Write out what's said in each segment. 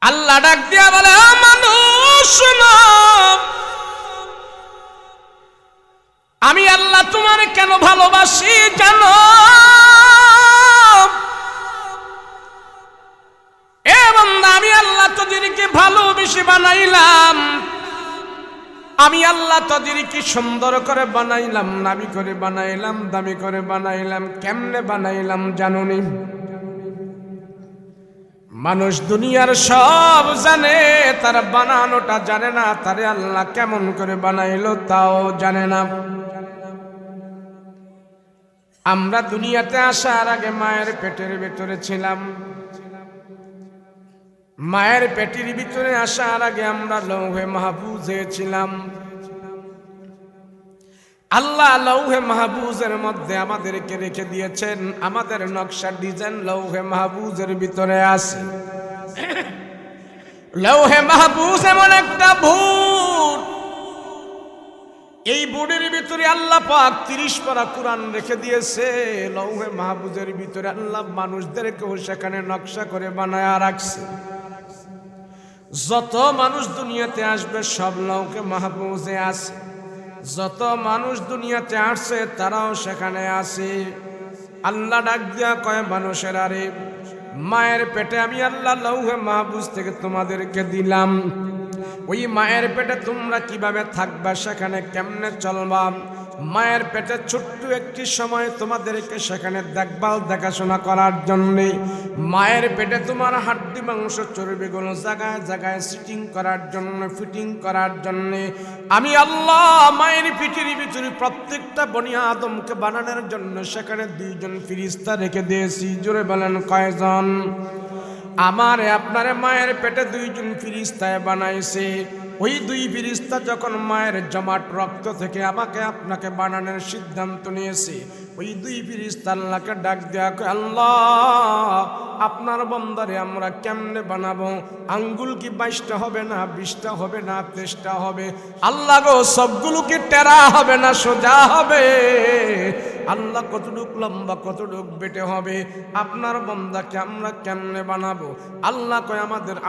আল্লাহ ডাক দিয়া বলে, মানুষ শোনো, আমি আল্লাহ তোমার কেন ভালোবাসি জানো? এ বান্দা, আমি আল্লাহ তোদেরকে ভালোবেসে বানাইলাম, আমি আল্লাহ তোদেরকে সুন্দর করে বানাইলাম, নামি করে বানাইলাম, দামি করে বানাইলাম। কেমনে বানাইলাম জানোনি? মানুষ দুনিয়ার সব জানে, তার বানানোটা জানে না, তারে আল্লাহ কেমন করে বানাইলো তাও জানে না। আমরা দুনিয়াতে আসার আগে মায়ের পেটের ভিতরে ছিলাম। মায়ের পেটের ভিতরে আসার আগে আমরা লৌহে মাহফুজে ছিলাম। আল্লাহ লৌহে মাহফুজের মধ্যে আমাদেরকে রেখে দিয়েছেন, আমাদের নকশা ডিজাইন লৌহে মাহফুজের ভিতরে আছে। লৌহে মাহফুজ এমন একটা ভূত, এই বোর্ডের ভিতরে আল্লাহ পাক 30 পারা কোরআন রেখে দিয়েছে। লৌহে মাহফুজের ভিতরে আল্লাহ মানুষদেরকেও সেখানে নকশা করে বানায়া রাখছে। যত মানুষ দুনিয়াতে আসবে সব লৌহে মাহফুজে আছে। যত মানুষ দুনিয়াতে আসছে তারাও সেখানে আছে। আল্লাহ ডাক দিয়া কয়, মানুষের আরে মায়ের পেটে আমি আল্লাহ লৌহে মাহফুজ থেকে তোমাদেরকে দিলাম। ওই মায়ের পেটে তোমরা কিভাবে থাকবা, সেখানে কেমনে চলবা, মায়ের পেটে ছোট্ট একটি সময় তোমাদেরকে সেখানে দেখভাল দেখাশোনা করার জন্যে, মায়ের পেটে তোমার হাড্ডি মাংস চর্বিগুলো জায়গায় জায়গায় সিটিং করার জন্য, ফিটিং করার জন্যে আমি আল্লাহ মায়ের পিঠের ভিতরে প্রত্যেকটা বনি আদমকে বানানোর জন্য সেখানে 2 জন ফেরেশতা রেখে দিয়েছি। জোরে বলেন কয়জন? আমার আপনার মায়ের পেটে 2 জন ফেরেশতায় বানাইছে। ওই 2 ফেরেশতা যখন মায়ের জমাট রক্ত থেকে আমাকে আপনাকে বানানোর সিদ্ধান্ত নিয়েছে, ওই 2 ফেরেশতা আল্লাহকে ডাক দেয়া কয়, আল্লাহ আপনার বান্দারে আমরা কেমনে বানাবো? আঙ্গুল কি 22টা হবে না, 20টা হবে না, 23টা হবে? আল্লাহ গো, সবগুলোকে টেরা হবে না সোজা হবে? আল্লাহ কতটুক লম্বা, কতটুক বেটে হবে? আপনার বান্দাকে আমরা কেমনে বানাবো? আল্লাহ কয়,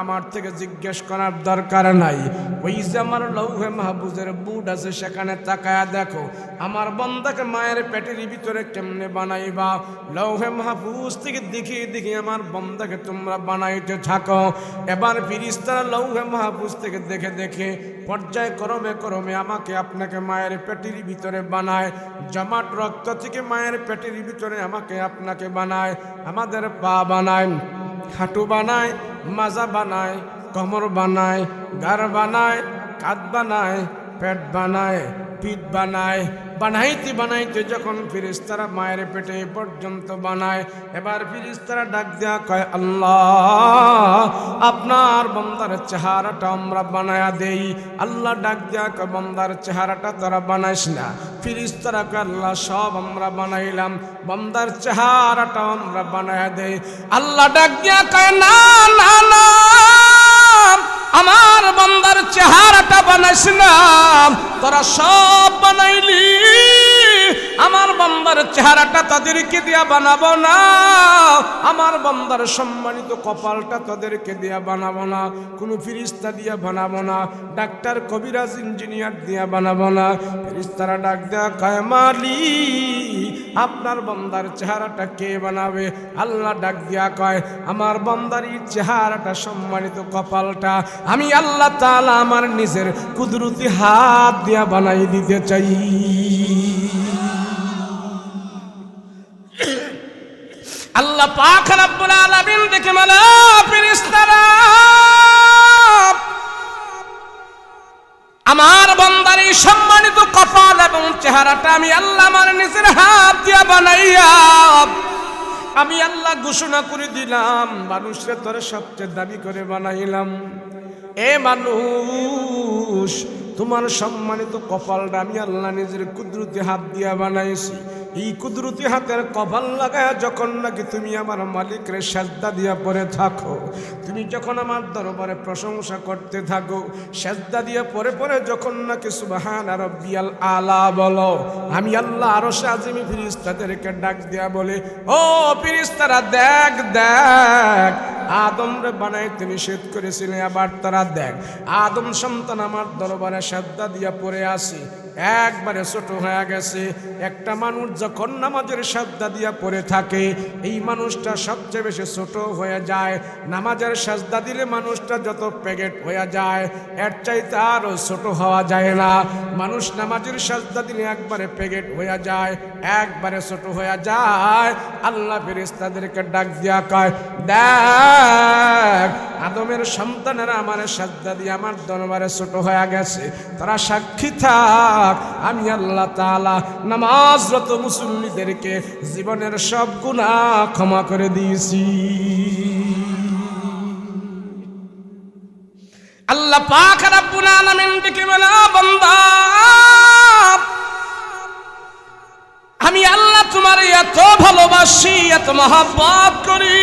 আমার থেকে জিজ্ঞেস করার দরকার নাই। ওই যে আমার লৌহে মাহফুজের বুট আছে, সেখানে তাকায়া দেখো আমার বান্দাকে মায়ের পেটের ভিতরে কেমনে বানাইবা। লৌহে মাহফুজ থেকে দেখে দেখে আমার বান্দাকে তোমরা বানাইতে থাকো। এবার ফেরেশতারা লৌহে মাহফুজ থেকে দেখে দেখে পর্যায় ক্রমে ক্রমে আমাকে আপনাকে মায়ের পেটের ভিতরে বানায়। জমাট রক্ত থেকে মায়ের পেটের ভিতরে আমাকে আপনাকে বানায়। আমাদের পা বানায়, হাঁটু বানায়, মাজা বানায়, কোমর বানায়, গাড় বানায়, কাঁধ বানায়, পেট বানায়, পিঠ বানায়। বানাইতে বানাইতে যখন ফেরেশতারা মায়ের পেটে পর্যন্ত বানায়, এবার ফেরেশতারা ডাক দেয়া কয়, আল্লাহ আপনার বান্দার চেহারাটা আমরা বানায়া দেই। আল্লাহ ডাক দেয়া কয়, বান্দার চেহারাটা তোরা বানাইস না। ফেরেশতারা কয়, আল্লাহ সব আমরা বানাইলাম, বান্দার চেহারাটা আমরা বানায়া দেই। আল্লাহ ডাক দেয়া কয়, না না না, আমার বান্দার চেহারাটা বানাইস না, তোরা সব বানাইলি, আমার বান্দার চেহারাটা তাদেরকে দিয়া বানাবো না, আমার বান্দার সম্মানিত কপালটা তাদেরকে দিয়া বানাবো না, কোনো ফেরেশতা দিয়া বানাবো না, ডাক্তার, কবিরাজ, ইঞ্জিনিয়ার দিয়া বানাবো না। ফেরেশতারা ডাক দেয়া কয়, মালিক আপনার বান্দার চেহারাটা কে বানাবে? আল্লাহ ডাক দিয়া কয়, আমার বান্দার এই চেহারাটা, সম্মানিত কপালটা আমি আল্লাহ তাআলা আমার নিজের কুদরতি হাত দিয়া বানাই দিতে চাই। আল্লাহ পাক রব্বুল আলামিন দেখে বলে, ফেরেশতারা আমার বান্দার এই সম্মানিত কপাল এবং চেহারাটা আমি আল্লাহ আমার নিজের হাত দিয়া বানাইয়া আমি আল্লাহ ঘোষণা করে দিলাম, মানুষের তোরে সবচেয়ে দাবি করে বানাইলাম। এ মানুষ, তোমার সম্মানিত কপালটা আমি আল্লাহ নিজের কুদরতি হাত দিয়া বানাইছি। এই কুদরতি হাতের কপাল লাগায় যখন নাকি তুমি আমার মালিকের সেজদা দিয়া পড়ে থাকো, তুমি যখন আমার দরবারে প্রশংসা করতে থাকো, সেজদা দিয়া পড়ে পড়ে যখন নাকি সুবহান রাব্বিয়াল আলা বলো, আমি আল্লাহ আরশে আজিমে ফেরেশতাদেরকে ডাক দিয়া বলে, ও ফেরেশতারা দেখ দেখ আদমরে বানাইতে নিষেধ করেছিলেন। আবার তারা দেখ আদম সন্তান আমার দরবারে সাজদা দিয়া পড়ে আসি, একবারে ছোট হয়ে গেছে। একটা মানুষ যখন নামাজের সাজদা দিয়া পড়ে থাকে এই মানুষটা সবচেয়ে বেশি ছোট হয়ে যায়। নামাজের সাজদা দিলে মানুষটা যত প্যাকেট হয়ে যায় এর চাইতে আরো ছোট হওয়া যায় না। মানুষ নামাজের সাজদা দিলে একবারে প্যাকেট হয়ে যায়, একবারে ছোট হয়ে যায়। আল্লাহ ফেরেশতাদেরকে ডাক দিয়া কয়, দেখ আদমের সন্তানেরা আমার সাজদা দিয়ে আমার দরবারে ছোট হয়ে গেছে, তারা সাক্ষী থাক আমি আল্লাহ তাআলা নামাজরত মুসল্লিদেরকে জীবনের সব গুনাহ ক্ষমা করে দিয়েছি। আল্লাহ পাক রব্বুল আলামিন ডেকে বলে, বান্দা আমি আল্লাহ তোমার এত ভালোবাসি, এত মহব্বত করি,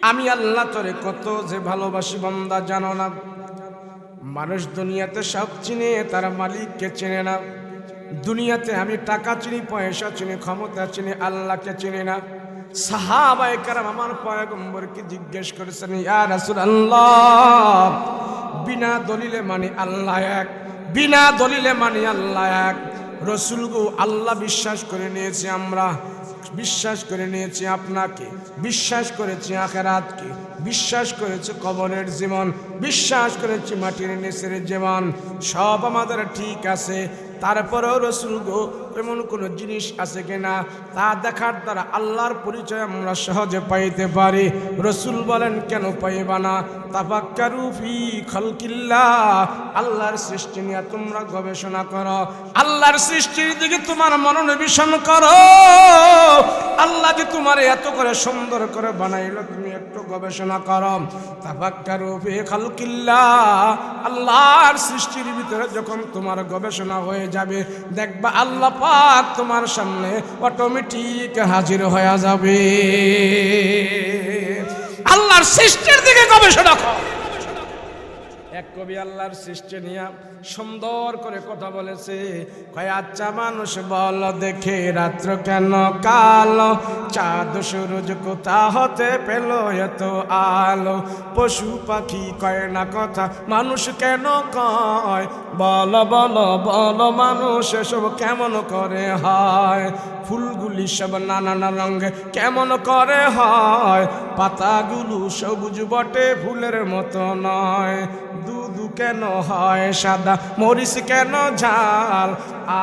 আমি আল্লাহ তোরে কত যে ভালোবাসি বান্দা জানো না? মানুষ দুনিয়াতে সব চিনে, তার মালিককে চেনে না। দুনিয়াতে আমি টাকা চিনি, পয়সা চিনি, ক্ষমতা চিনি, আল্লাহকে চিনি না। সাহাবায়ে কেরাম আমার পয়গম্বরকে জিজ্ঞেস করেছেন, ইয়া রাসূলুল্লাহ বিনা দলিলে মানি আল্লাহ এক, বিনা দলিলে মানি আল্লাহ এক। রসুল গো আল্লাহ বিশ্বাস করে নিয়েছি, আমরা বিশ্বাস করে নিয়েছি আপনাকে, বিশ্বাস করেছি আখিরাতকে, বিশ্বাস করেছি কবরের জীবন, বিশ্বাস করেছি মাটির নিচের জীবন, সব আমাদের ঠিক আছে। তারপরেও রসুল গো এমন কোনো জিনিস আছে কিনা তা দেখার দ্বারা আল্লাহর পরিচয় আমরা সহজে পাইতে পারি। রসুল বলেন, কেন পাইবা না? তাফাক্কারু ফি খালকিল্লাহ, আল্লাহর সৃষ্টি নিয়ে তোমরা গবেষণা করো, আল্লাহর সৃষ্টির দিকে তোমার মনোনিবেশন করো। আল্লাহ যে তোমার এত করে সুন্দর করে বানাইলো তুমি একটু গবেষণা করো। তাফাক্কারু ফি খালকিল্লাহ, আল্লাহর সৃষ্টির ভিতরে যখন তোমার গবেষণা হয়ে যাবে দেখবা আল্লাহ পাক তোমার সামনে অটোমেটিক হাজির হয়ে যাবে। আল্লাহর সৃষ্টির দিকে গবেষণা কর। এক কবি আল্লাহর সৃষ্টি নিয়ে সুন্দর করে কথা বলেছে, কয় আচ্ছা মানুষ বল দেখে রাত্র কেন কালো, চাঁদ সূরজ কোথা হতে পেল এত আলো, পশু পাখি কয় না কথা মানুষ কেন কয়, বল বল বল মানুষ এসব কেমন করে হয়, ফুলগুলি সব নানান রঙে কেমন করে হয়, পাতাগুলো সবুজ বটে ফুলের মতো নয়, দুধ কেন হয় সাদা মরিচ কেন ঝাল,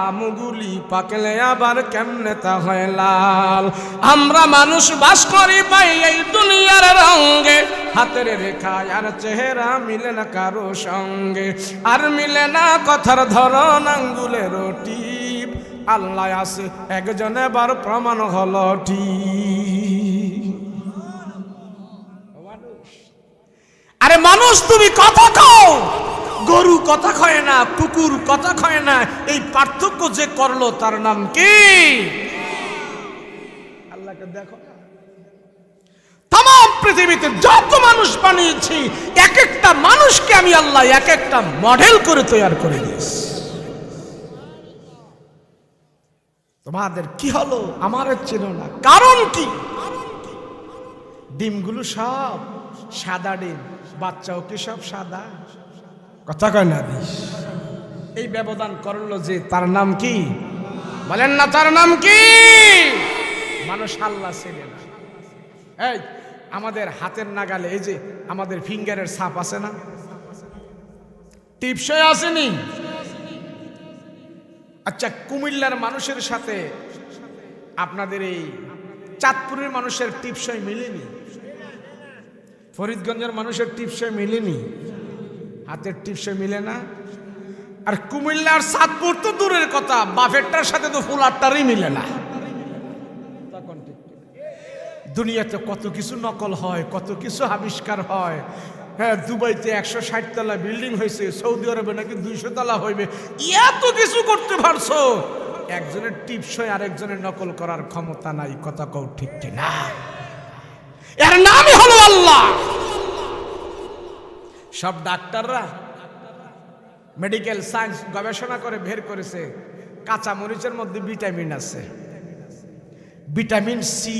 আমগুলি পাকলে আবার কেমনে তা হয় লাল। আমরা মানুষ বাস করি পাই এই দুনিয়ার রঙে, হাতের রেখা আর চেহারা মিলে না কারো সঙ্গে, আর মিলে না কথার ধরন আঙ্গুলের টিপ, আল্লাহ আছে একজন এবার প্রমাণ হলো ঠিক। আরে মানুষ তুমি কথা কও, গরু কথা কয় না, কুকুর কথা কয় না, এই পার্থক্য যে করলো তার নাম কি? আল্লাহকে দেখো, তাম পৃথিবীতে যত মানুষ বানিয়েছি এক একটা মানুষকে আমি আল্লাহ এক একটা মডেল করে তৈরি করে দিয়েছি। তোমাদের কি হলো আমার ছিল না, কারণ কি? ডিমগুলো সব সাদা ডিম, বাচ্চাও কি সব সাদা? কথা কয় না দিস। এই ব্যবধান করলো যে তার নাম কি? বলেন না তার নাম কি? মানুষ আল্লাহ ছিলেন। এই আমাদের হাতের নাগালে এই যে আমাদের ফিঙ্গারের ছাপ আছে না, টিপসই আসেনি? আচ্ছা কুমিল্লার মানুষের সাথে আপনাদের এই চাঁদপুরের মানুষের টিপসই মিলেনি? ফরিদগঞ্জের মানুষের টিপসই মিলেনি? হাতের টিপসই মিলে না। আর কুমিল্লার চাঁদপুর তো দূরের কথা, বাফেরটার সাথে তো ফুলারটারই মিলে না। দুনিয়াতে কত কিছু নকল হয়, কত কিছু আবিষ্কার হয়। হ্যাঁ, দুবাইতে 160 তলা বিল্ডিং হয়েছে, সৌদি আরবে নাকি 200 তলা হইবে। এত কিছু করতে পারছো, একজনের টিপসই আরেকজনের নকল করার ক্ষমতা নাই। কথা কও ঠিক কিনা? এর নামই হলো আল্লাহ। সব ডাক্তাররা মেডিকেল সায়েন্স গবেষণা করে বের করেছে কাঁচা মরিচের মধ্যে ভিটামিন আছে, ভিটামিন সি,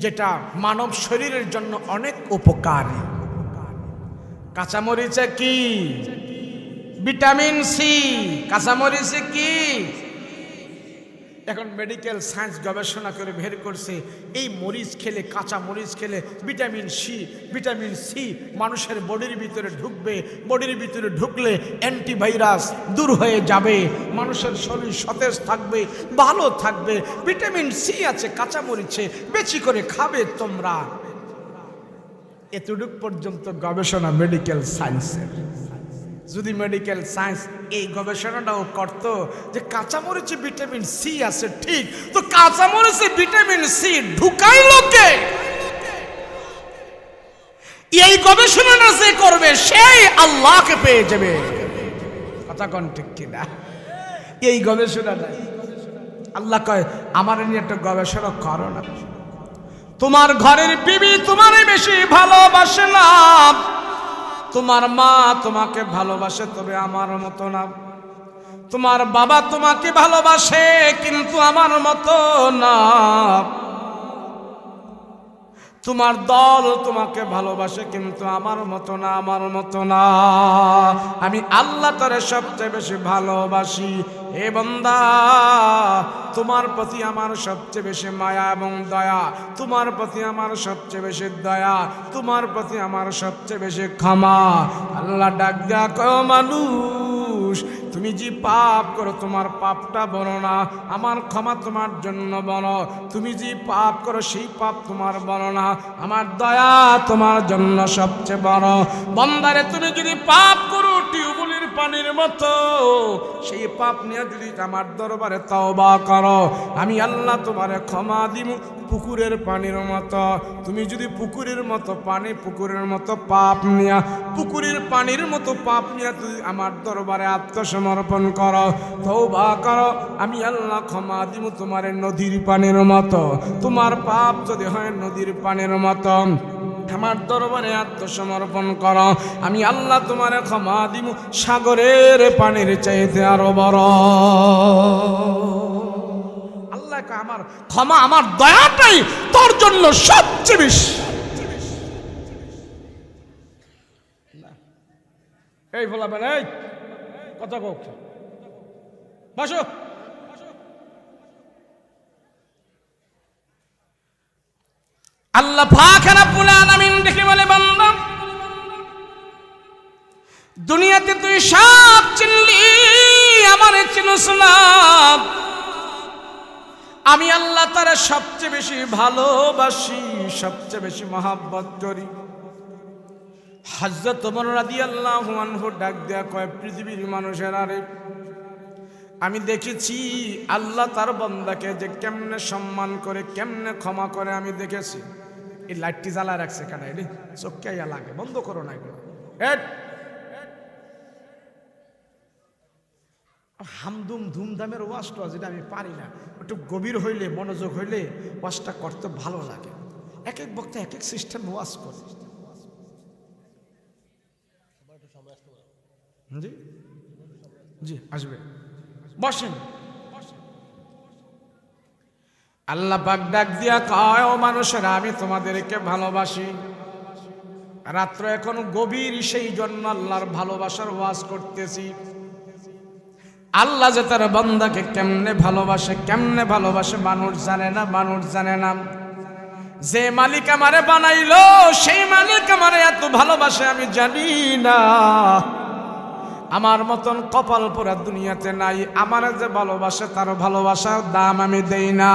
যেটা মানব শরীরের জন্য অনেক উপকারী। কাঁচামরিচে কি? Vitamin C. কাঁচামরিচে কি? এখন মেডিকেল সায়েন্স গবেষণা করে বের করছে এই মরিচ খেলে, কাঁচা মরিচ খেলে ভিটামিন সি মানুষের বডির ভিতরে ঢুকবে। বডির ভিতরে ঢুকলে অ্যান্টিভাইরাস দূর হয়ে যাবে, মানুষের শরীর সতেজ থাকবে, ভালো থাকবে। ভিটামিন সি আছে কাঁচা মরিচে, বেশি করে খাবে তোমরা। এতটুক পর্যন্ত গবেষণা মেডিকেল সায়েন্সের। যদি মেডিকেল সায়েন্স এই গবেষণাটাও করত যে কাঁচামরিচে ভিটামিন সি আছে, ঠিক, তো কাঁচামরিচে ভিটামিন সি ঢুকাইলো কে? এই গবেষণাটা যে করবে সেই আল্লাহকে পেয়ে যাবে। কথা কোন ঠিক কিনা? এই গবেষণাটা আল্লাহ কয় আমার নিয়ে একটা গবেষণা করো না। তোমার ঘরের বিবি তোমারে বেশি ভালোবাসে না, তোমার মা তোমাকে ভালোবাসে তবে আমার মতো না, তোমার বাবা তোমাকে ভালোবাসে কিন্তু আমার মতো না, তোমার দল তোমাকে ভালোবাসে কিন্তু আমার মতো না, আমার মতো না। আমি আল্লাহ তারে সবচেয়ে বেশি ভালোবাসি। এ বান্দা, তোমার প্রতি আমার সবচেয়ে বেশি মায়া এবং দয়া, তোমার প্রতি আমার সবচেয়ে বেশি দয়া, তোমার প্রতি আমার সবচেয়ে বেশি ক্ষমা। আল্লাহ ডাক দেয়া কয় মানুষ, তুমি যে পাপ করো তোমার পাপটা বড় না, আমার ক্ষমা তোমার জন্য বড়। তুমি যে পাপ করো সেই পাপ তোমার বড় না, আমার দয়া তোমার জন্য সবচেয়ে বড়। বান্দারে তুমি যদি পাপ করো টিউবওয়েলের পানির মতো, সেই পাপ নিয়ে যদি আমার দরবারে তওবা করো, আমি আল্লাহ তোমারে ক্ষমা দিব পুকুরের পানির মতো। তুমি যদি পুকুরের মতো পানি, পুকুরের মতো পাপ নিয়া, পুকুরের পানির মতো পাপ নিয়া তুই আমার দরবারে আত্মসমর্পণ করো, তওবা করো, আমি আল্লাহ ক্ষমা দিব তোমারে নদীর পানির মতো। তোমার পাপ যদি হয় নদীর পানির মতো, আমার দরবারে আত্মসমর্পণ করো, আমি আল্লাহ তোমারে ক্ষমা দিব সাগরের পানির চাইতে আরো বড়। আমার ক্ষমা, আমার দয়াটাই তোর জন্য সবচেয়ে বেশি। এই বলাবেন, এই কথা কও, বসো। আল্লাহ পাক রব্বুল আলামিন দেখে বলে, বান্দা দুনিয়াতে তুই সব চিনলি, আমারে চিনস না। আমি আল্লাহ তারে সবচেয়ে বেশি ভালোবাসি, সবচেয়ে বেশি মহব্বত করি। হযরত ওমর রাদিয়াল্লাহু আনহু ডাক দেয়া কয়, পৃথিবীর মানুষেরা রে, আমি দেখেছি আল্লাহ তার বান্দাকে যে কেমনে সম্মান করে, কেমনে ক্ষমা করে আমি দেখেছি। এই লাইটটি জ্বালা রাখছে কেন? এটি চোখকাইয়া লাগে, বন্ধ করো না এগুলো। হামদুম ধুমধামের ওয়াজটা যেটা আমি পারি না, একটু গভীর হইলে, মনোযোগ হইলে ওয়াজটা করতে ভালো লাগে। এক এক বক্তা এক এক সিস্টেম ওয়াজ করে। জি জি, আসবে, বসেন। আল্লাহ পাক ডাক দিয়া কয়, ও মানুষেরা আমি তোমাদেরকে ভালোবাসি। রাত্র এখন গভীর, সেই জন্য আল্লাহর ভালোবাসার ওয়াজ করতেছি। আল্লাহ যে তার বান্দাকে কেমনে ভালোবাসে, কেমনে ভালোবাসে মানুষ জানে না, মানুষ জানে না। যে মালিক আমারে বানাইলো সেই মালিক আমারে এত ভালোবাসে আমি জানি না। আমার মতন কপাল পোড়া দুনিয়াতে নাই। আমার যে ভালোবাসে তার ভালোবাসার দাম আমি দেই না।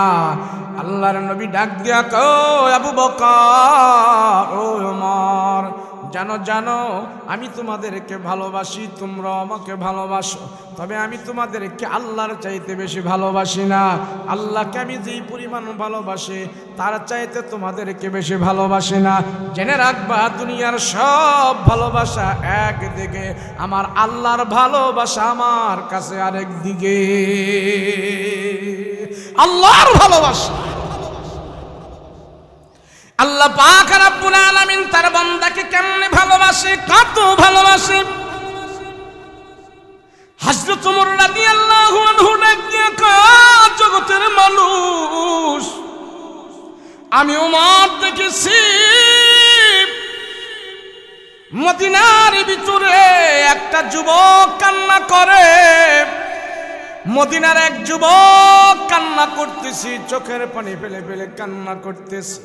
আল্লাহর নবী ডাক দিয়া কয়, আবু বকর, ও ওমর, জানো জানো আমি তোমাদেরকে ভালোবাসি, তোমরা আমাকে ভালোবাসো, তবে আমি তোমাদেরকে আল্লাহর চাইতে বেশি ভালোবাসি না। আল্লাহকে আমি যেই পরিমাণ ভালোবাসি তার চাইতে তোমাদেরকে বেশি ভালোবাসি না। জেনে রাখবা, দুনিয়ার সব ভালোবাসা একদিকে, আমার আল্লাহর ভালোবাসা আমার কাছে আরেক দিকে। আল্লাহর ভালোবাসা, আল্লাহ পাক রব্বুল আলামিন তার বান্দাকে কেমনে ভালোবাসে, কত ভালোবাসে। হযরত ওমর রাদিয়াল্লাহু আনহু ডাক দিয়া কয়, জগতের মানুষ, আমি ওমর দেখেছি মদিনার ভিতরে একটা যুবক কান্না করে, মদিনার এক যুবক কান্না করতেছি, চোখের পানি ফেলে ফেলে কান্না করতেছে।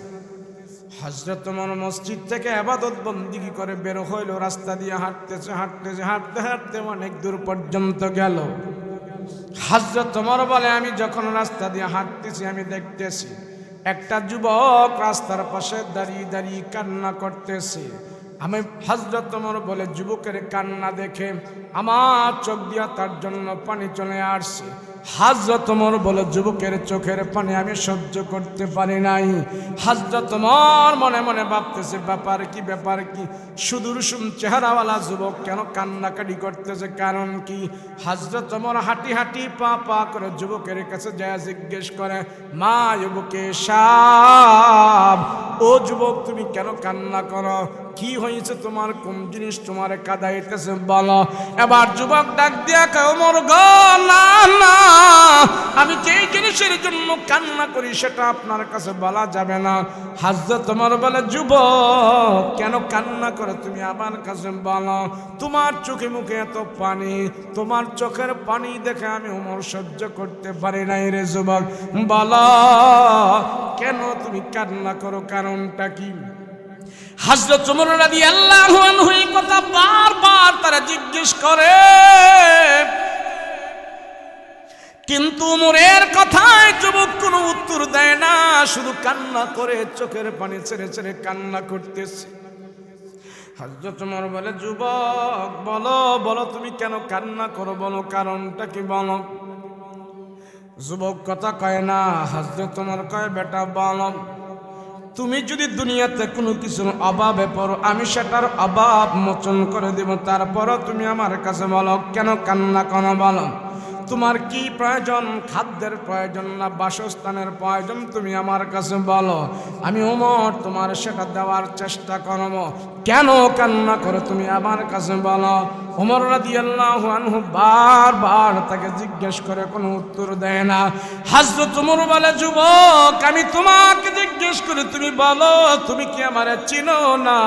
হযরত ওমর মসজিদ থেকে ইবাদত বন্দেগী করে বের হইল, রাস্তা দিয়ে হাঁটতেছে, হাঁটতেছে, হাঁটতে হাঁটতে অনেক দূর পর্যন্ত গেল। হযরত ওমর বলে, আমি যখন রাস্তা দিয়ে হাঁটতেছি আমি দেখতেছি একটা যুবক রাস্তার পাশে দাঁড়িয়ে দাঁড়িয়ে কান্না করতেছে। আমি হযরত ওমর বলে, যুবকের কান্না দেখে আমার চোখ দিয়া তার জন্য পানি চলে আসছে। হযরত ওমর বলে, যুবকের চোখের পানি আমি সহ্য করতে পারি নাই। হযরত ওমর মনে মনে ভাবতেছে, ব্যাপার কি, ব্যাপার কি, সুদূরসুম চেহারাওয়ালা যুবক কেন কান্নাকাটি করতেছে, কারণ কি? হযরত ওমর হাঁটি হাঁটি পা পা করে যুবকের কাছে যায় জিজ্ঞেস করে, মা যুবকে সাব, ও যুবক তুমি কেন কান্না করো? কি হয়েছে তোমার? কোন জিনিস তোমার কাঁদাইতেছে বলো। এবার যুবক ডাক দিয়া কয়, ওমর গো, না না, আমি যেই জিনিসের জন্য কান্না করি সেটা আপনার কাছে বলা যাবে না। হযরত ওমর বলে, যুবক কেন কান্না করে তুমি আমার কাছে বলো। তোমার চোখে মুখে এত পানি, তোমার চোখের পানি দেখে আমি ওমর সহ্য করতে পারি নাই রে যুবক, বলো কেন তুমি কান্না করো, কারণটা কি? হযরত ওমর রাদিয়াল্লাহু আনহু এই কথা বারবার তারা জিজ্ঞেস করে, কিন্তু ওমরের কথায় যুবক কোনো উত্তর দেয় না, শুধু কান্না করে চোখের পানি ছেড়ে ছেড়ে কান্না করতেছে। হযরত ওমর বলে, যুবক বলো বলো তুমি কেন কান্না করো, বলো কারণটা কি বলো। যুবক কথা কয় না। হযরত ওমর কয়, বেটা বলো, তুমি যদি দুনিয়াতে কোনো কিছুর অভাবে পড়ো আমি সেটার অভাব মোচন করে দেব, তারপরও তুমি আমার কাছে বলো কেন কান্না করো, বলো তোমার কি প্রয়োজন, খাদ্যের প্রয়োজন না বাসস্থানের প্রয়োজন, তুমি আমার কাছে বলো, আমি ওমর তোমার সেটা দেওয়ার চেষ্টা করব। কেন কান্না করো তুমি আমার কাছে বলো। ওমর রাদিয়াল্লাহু আনহু বারবার তাকে জিজ্ঞেস করে, কোনো উত্তর দেয় না। হযরত ওমর বলে, যুবক আমি তোমাকে জিজ্ঞেস করি তুমি বলো, তুমি কি আমারে চিনো না?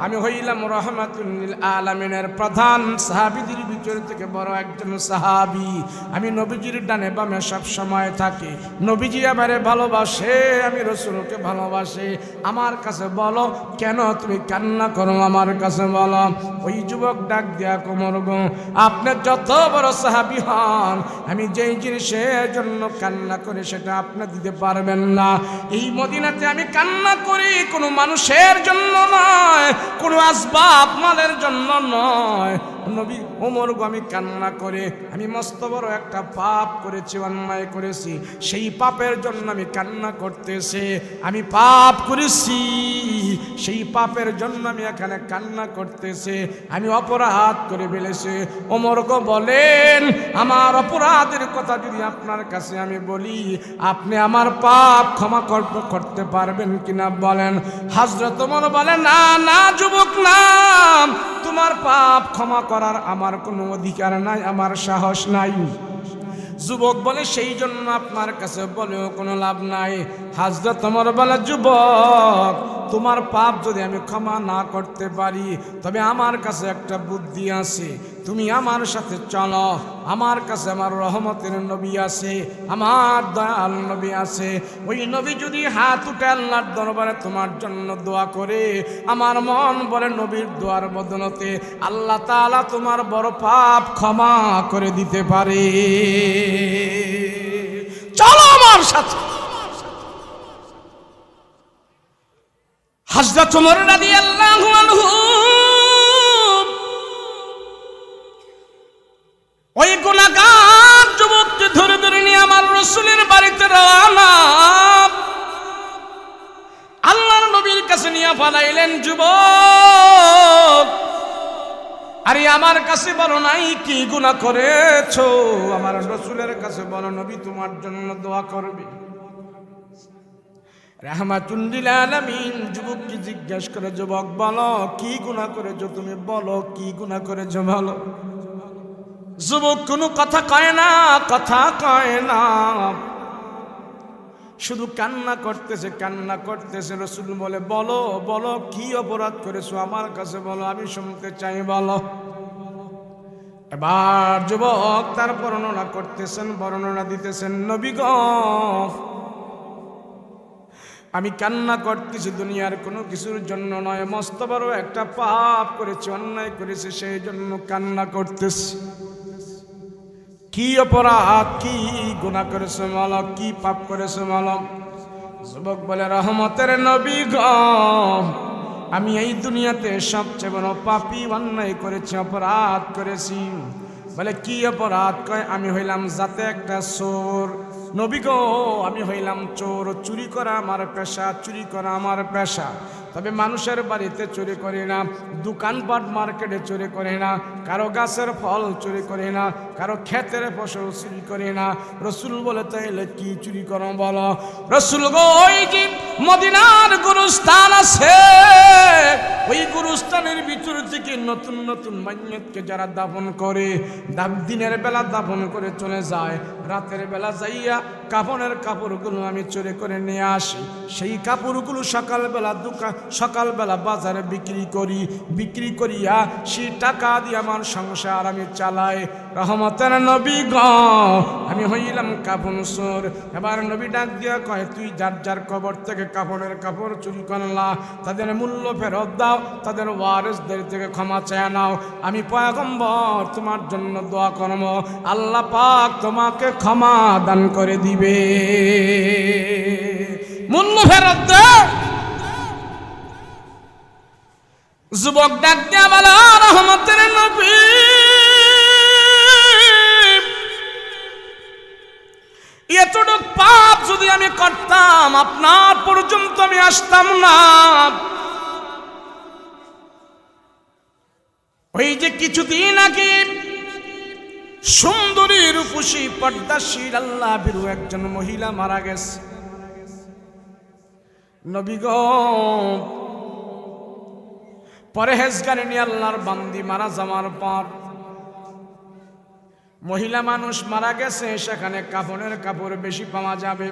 আমি হইলাম রাহমাতুল লিল আলামিনের প্রধান সাহাবীদের ভিতর থেকে বড় একজন সাহাবী। আমি নবীজির ডানে বামে সব সময় থাকি, নবীজি আমারে ভালোবাসে, আমি রাসূলকে ভালোবাসি, আমার কাছে বলো কেন তুমি কান্না করো, আমার কাছে বলো। ওই যুবক ডাক দিয়া, ওমর গো, আপনি যত বড় সাহাবী হন, আমি যেই জিনিসের জন্য কান্না করি সেটা আপনি দিতে পারবেন না। এই মদিনাতে আমি কান্না করি কোনো মানুষের জন্য নয়, কোনো আসবাব মালের জন্য নয়। নবী ওমর গো, আমি কান্না করে আমি মস্ত বড় একটা পাপ করেছি, অন্যায় করেছি, সেই পাপের জন্য আমি কান্না করতেছি। আমি পাপ করেছি, সেই পাপের জন্য আমি এখানে কান্না করতেছি, আমি অপরাধ করে ফেলেছি। ওমর গো বলেন, আমার অপরাধের কথা যদি আপনার কাছে আমি বলি, আপনি আমার পাপ ক্ষমা করতে পারবেন কিনা বলেন। হযরত ওমর বলেন, না না যুবক না, তোমার পাপ ক্ষমা করার আমার কোনো অধিকার নাই, আমার সাহস নাই। যুবক বলে, সেই জন্য আপনার কাছে বলেও কোনো লাভ নাই। হযরত ওমর বলে, যুবক তোমার পাপ যদি আমি ক্ষমা না করতে পারি, তবে আমার কাছে একটা বুদ্ধি আছে, তুমি আমার সাথে চলো, আমার কাছে আমার রহমতের নবী আছে, আমার দয়াল নবী আছে। ওই নবী যদি হাত উঠে আল্লাহর দরবারে তোমার জন্য দোয়া করে, আমার মন বলে নবীর দোয়ার বদলতে আল্লাহ তাআলা তোমার বড় পাপ ক্ষমা করে দিতে পারে। চলো আমার সাথে। হযরত ওমর রাদিয়াল্লাহু আনহু ওই গুনাহগার যুবককে ধরে ধরে নিয়ে আমার রাসূলের বাড়িতে রওনা, আল্লাহর নবীর কাছে নিয়ে পালাইলেন। যুবক, আরে আমার কাছে বলো নাই কি গুনাহ করেছো, আমার রাসূলের কাছে বলো, নবী তোমার জন্য দোয়া করবে। রাহমাতুল লিল আলামিন যুবককে জিজ্ঞাসা করে, যুবক বলো কি গুনাহ করেছো, তুমি বলো কি গুনাহ করেছো বলো। যুবক কোনো কথা কয় না, কথা কয় না। শুধু কান্না করতেছে। রাসূল বলে, বলো বলো কি অপরাধ করেছো আমার কাছে বলো, আমি শুনতে চাই, বলো। এবার যুবক তার বর্ণনা দিতেছেন, নবী গো, আমি কান্না করতেছি দুনিয়ার কোনো কিছুর জন্য নয়, মস্ত বড় একটা পাপ করেছি, অন্যায় করেছি, সেই জন্য কান্না করতেছি। কি অপরাধ, কি গুনাহ করেছে বলো, কি পাপ করেছে বলো। যুবক বলে, রহমতের নবী গো, আমি এই দুনিয়াতে সবচেয়ে বড় পাপী, অন্যায় করেছি, অপরাধ করেছি। বলে, কি অপরাধ? কয়, আমি হইলাম জাতে একটা চোর। নবী গো, আমি হইলাম চোর, চুরি করা আমার পেশা, তবে মানুষের বাড়িতে চুরি করি না, দোকানপাট মার্কেটে চুরি করি না, কারো গাছের ফল চুরি করি না, কারো ক্ষেতের ফসল চুরি করি না। রাসূল বলে, তাইলে কি চুরি করো বলো। রাসূল গো, ওই যে মদিনার গুরুস্থান আছে, ওই গুরুস্থানের ভিতর থেকে নতুন নতুন মাইয়তকে যারা দাফন করে, দিনের বেলা দাফন করে চলে যায়, রাতের বেলা যাইয়া কাফনের কাপড়গুলো আমি চুরি করে নিয়ে আসি। সেই কাপড়গুলো সকালবেলা বাজারে বিক্রি করিয়া সেই টাকা দিয়ে আমার সংসার আমি চালাই। রহমতের নবী গো, আমি হইলাম কাফন চোর। এবার নবী ডাক দিয়া কয়, তুই যার কবর থেকে কাফনের কাপড় চুরি করলা, তাদের মূল্য ফেরত দাও, তাদের ওয়ারিসদের থেকে ক্ষমা চেয়ে নাও। আমি পয়গম্বর তোমার জন্য দোয়া করব, আল্লাহ পাক তোমাকে ক্ষমা দান করে দিবে। মূল্য ফেরত দে। যুবক ডাক দিয়া বলে, রহমতের নবী, এতটুক পাপ যদি আমি করতাম আপনার পর্যন্ত আমি আসতাম না। ওই যে কিছুদিন আগে সুন্দরী রূপসী পর্দাশীল আল্লাহ ভীরু একজন মহিলা মারা গেছে। নবী গো, পরহেজগারিনী আল্লাহর বান্দি মারা যাওয়ার পর, মহিলা মানুষ মারা গেছে, সেখানে কাফনের কাপড় বেশি পাওয়া যাবে।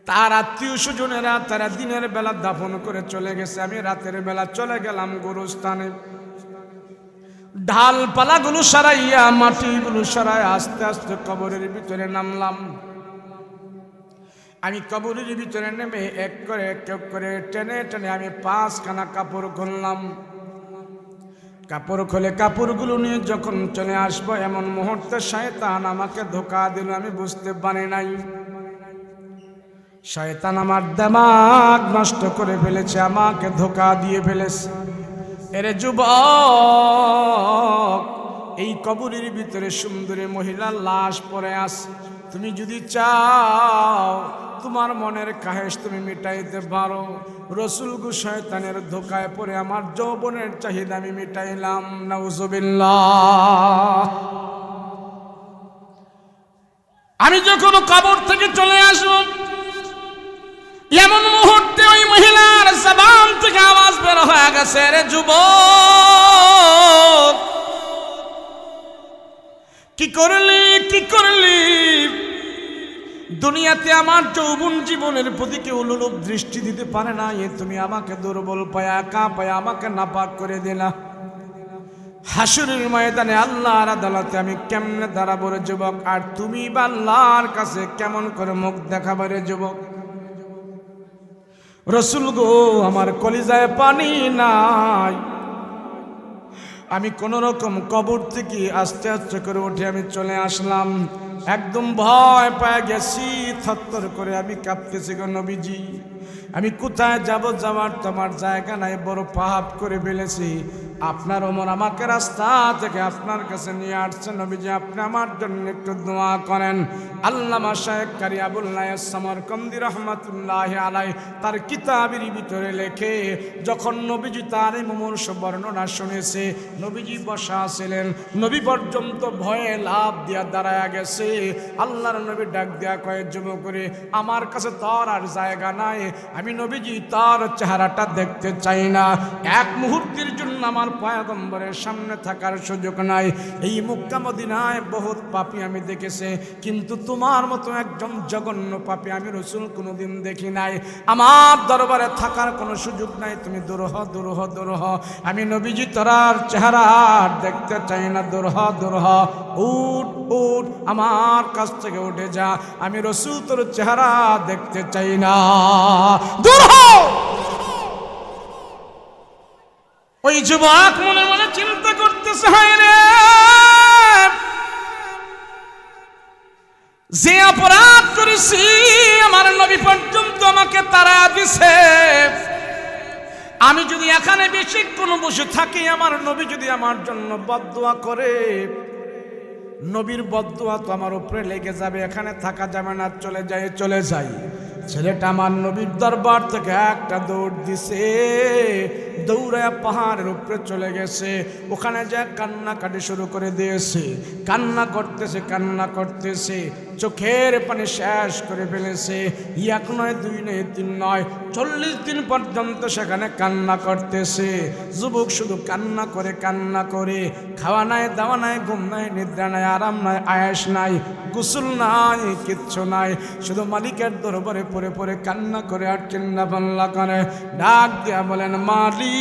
তার আত্মীয় স্বজনেরা তারা দিনের বেলা দাফন করে চলে গেছে, আমি রাতের বেলা চলে গেলাম গুরুস্থানে। ঢালপালাগুলো সরাইয়া, মাটিগুলো সরাই আস্তে আস্তে কবরের ভিতরে নামলাম। আমি কবরের ভিতরে নেমে এক করে টেনে আমি 5খানা কাপড় খুললাম। কাপড় খুলে কাপড়গুলো নিয়ে যখন চলে আসবো, এমন মুহূর্তে শয়তান আমাকে ধোঁকা দিল, আমি বুঝতে পারি নাই। শয়তান আমার দিমাগ নষ্ট করে ফেলেছে, আমাকে ধোঁকা দিয়ে ফেলেছে। এরে যুবক, এই কবরের ভিতরে সুন্দরী মহিলার লাশ পড়ে আছে। তুমি যদি চাও তোমার মনের কাহেশ তুমি মিটাইতে পারো। রাসূল গো, শয়তানের ধোঁকায় পড়ে আমার যৌবনের চাহিদা আমি মিটাইলাম। নাউজুবিল্লাহ। আমি যখন কবর থেকে চলে আসব, এমন মুহূর্তে ওই মহিলার জবান থেকে আওয়াজ বের হয়ে গেছে, রে যুবক, কি করলি? দুনিয়াতে আমার যৌবন জীবনের প্রতি কেউ লোলুপ দৃষ্টি দিতে পারে না, তুমি আমাকে দুর্বল পায়া, একা পায়া আমাকে নাপাক করে দিলা। হাসরের ময়দানে আল্লাহর আদালতে আমি কেমনে দাঁড়াবো রে যুবক? আর তুমি বা আল্লাহর কাছে কেমন করে মুখ দেখাবো রে যুবক? রাসূল গো, আমার কলিজায় পানি নাই। আমি কোন রকম কবর থেকে আস্তে আস্তে করে উঠে আমি চলে আসলাম। একদম ভয় পেয়ে গেছি, থরথর করে আমি কাঁপতেছি। গো নবীজি, আমি কোথায় যাওয়ার তোমার জায়গা নাই, বড় পাপ করে ফেলেছি। আপনার ওমর আমাকে রাস্তা থেকে আপনার কাছে নিয়ে আসছে। নবীজি, আপনি আমার জন্য একটু দোয়া করেন। আল্লামা শায়েখ কারি আবুল্লাহ সামরকন্দি রহমাতুল্লাহি আলাইহি তার কিতাবের ভিতরে লেখে, যখন নবীজি তার এই মুমূর্ষ বর্ণনা শুনেছে, নবীজি বসা ছিলেন, নবী পর্যন্ত ভয়ে লাফ দিয়া দাঁড়ায়া গেছে। আল্লাহর নবী ডাক দিয়া কয়ে, যুবক করে, আমার কাছে তোর আর জায়গা নাই। আমি নবীজি তার চেহারাটা দেখতে চাই না, এক মুহূর্তের জন্য আমার আমার পয়গম্বরের সামনে থাকার সুযোগ নাই। এই মক্কা মদিনায় বহুত পাপী আমি দেখেছি, কিন্তু তোমার মতো একজন জঘন্য পাপী আমি রাসূল কোনোদিন দেখি নাই। আমার দরবারে থাকার কোনো সুযোগ নাই, তুমি দূর হ, দূর হ, দূর হ। আমি নবীজি তোরার চেহারা দেখতে চাই না, দূর হ, দূর হ। উঠ, উঠ, আমার কাছ থেকে উঠে যা, আমি রাসূল তোর চেহারা দেখতে চাই না, দূর হ। ওই যুবক মনে মনে চিন্তা করতেছে, হায় রে, যে অপরাধ করেছি আমার নবী পর্যন্ত আমাকে তাড়া দিছে। আমি যদি এখানে বেশিক্ষণ বসে থাকি, আমার নবী যদি আমার জন্য বদদুয়া করে, নবীর বদদুয়া তো আমার উপরে লেগে যাবে, এখানে থাকা যাবে না, চলে যাই, চলে যাই। ছেলেটা আমার নবীর দরবার থেকে একটা দৌড় দিছে, দৌড়ায় পাহাড়ের উপরে চলে গেছে। ওখানে যা কান্নাকাটি শুরু করে দিয়েছে, কান্না করতেছে, কান্না করতেছে, চোখের পানি শেষ করে ফেলেছে। এক নয়, দুই নয়, তিন নয়, 40 দিন পর্যন্ত সেখানে কান্না করতেছে। যুবক শুধু কান্না করে, কান্না করে, খাওয়া নাই, দাওয়া নাই, ঘুম নাই, নিদ্রা নাই, আরাম নাই, আয়েশ নাই, গোসল নাই, কিচ্ছু নাই, শুধু মালিকের দরবারে পড়ে পড়ে কান্না করে আর চিন্তা ভাবনা করে। ডাক দিয়া বলেন, মালিক,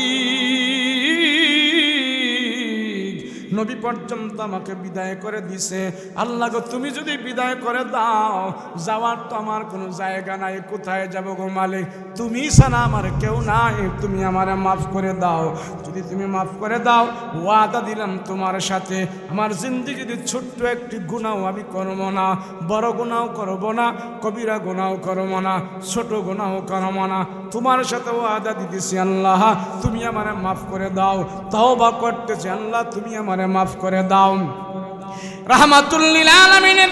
নবী পর্যন্ত আমাকে বিদায় করে দিছে, আল্লাহ গো তুমি যদি বিদায় করে দাও, যাওয়ার তো আমার কোনো জায়গা নাই, কোথায় যাবো গো মালিক, তুমি ছাড়া আমার কেউ নাই, তুমি আমারে মাফ করে দাও। যদি তুমি মাফ করে দাও, ওয়াদা দিলাম তোমার সাথে আমার জিন্দেগিতে ছোট্ট একটি গুনাহ আমি করবো না, বড় গুনাহ করবো না, কবিরা গুনাহ করবো না, ছোট গুনাহ করবো না, তোমার সাথে ওয়াদা দিতেছি আল্লাহ তুমি আমারে মাফ করে দাও। তওবা করতেছি আল্লাহ তুমি আমারে মাফ করে দাও। রাহমাতুল লিল আলামিনের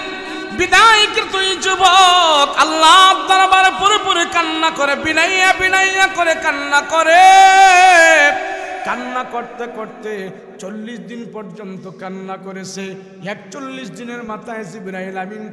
বিদায়কৃত যুবক আল্লাহর দরবারে পুরো পুরো কান্না করে, বিনাইয়া বিনাইয়া করে কান্না করে। কান্না করতে করতে 40 দিন পর্যন্ত কান্না করেছে। 41 দিনের মাথায় জিবরাইল আমিন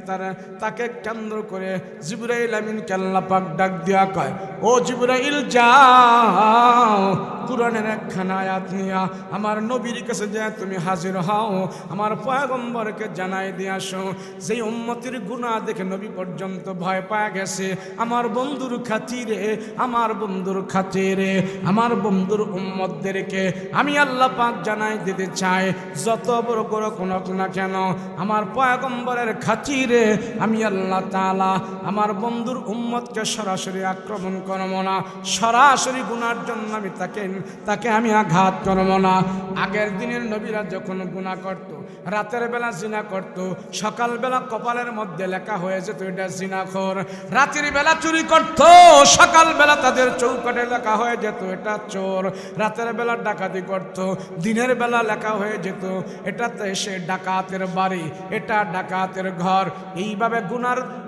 তাকে কেন্দ্র করে জিবরাইল আমিনকে আল্লাহ পাক ডাক দিয়া কয়, ও জিবরাইল যাও, কুরআনের একখানা আয়াত নিয়া আমার নবীর কাছে যায় তুমি হাজির হও, আমার পয়গম্বরকে জানাই দিয়ে আসো, যেই উম্মতির গুনাহ দেখে নবী পর্যন্ত ভয় পায় গেছে, আমার বন্ধুর খাতিরে, আমার বন্ধুর খাতিরে, আমার বন্ধুর উম্মতদেরকে আমি আল্লাহ পাক জানাই দিতে চাই, যত বড় বড় কোন না কেন আমার পয়গম্বরের খাতিরে আমি আল্লাহ তাআলা আমার বন্ধুর উম্মতকে সরাসরি আক্রমণ করব না, সরাসরি গুনার জন্য আমি তাকে আমি আঘাত করব না। আগের দিনের নবীরা যখন গুনাহ করত, রাতের বেলা জিনা করত, সকালবেলা কপালের মধ্যে লেখা হয়ে যেত এটা জিনাখোর, রাতের বেলা চুরি করত, সকালবেলা তাদের চৌকাঠে লেখা হয়ে যেত এটা চোর, রাতের বেলা ডাকাতি করত, দিনের বেলা লেখা হয়ে যেত এটাতে সে ডাকাতের বাড়ি, এটা ডাকাতের ঘর। এইভাবে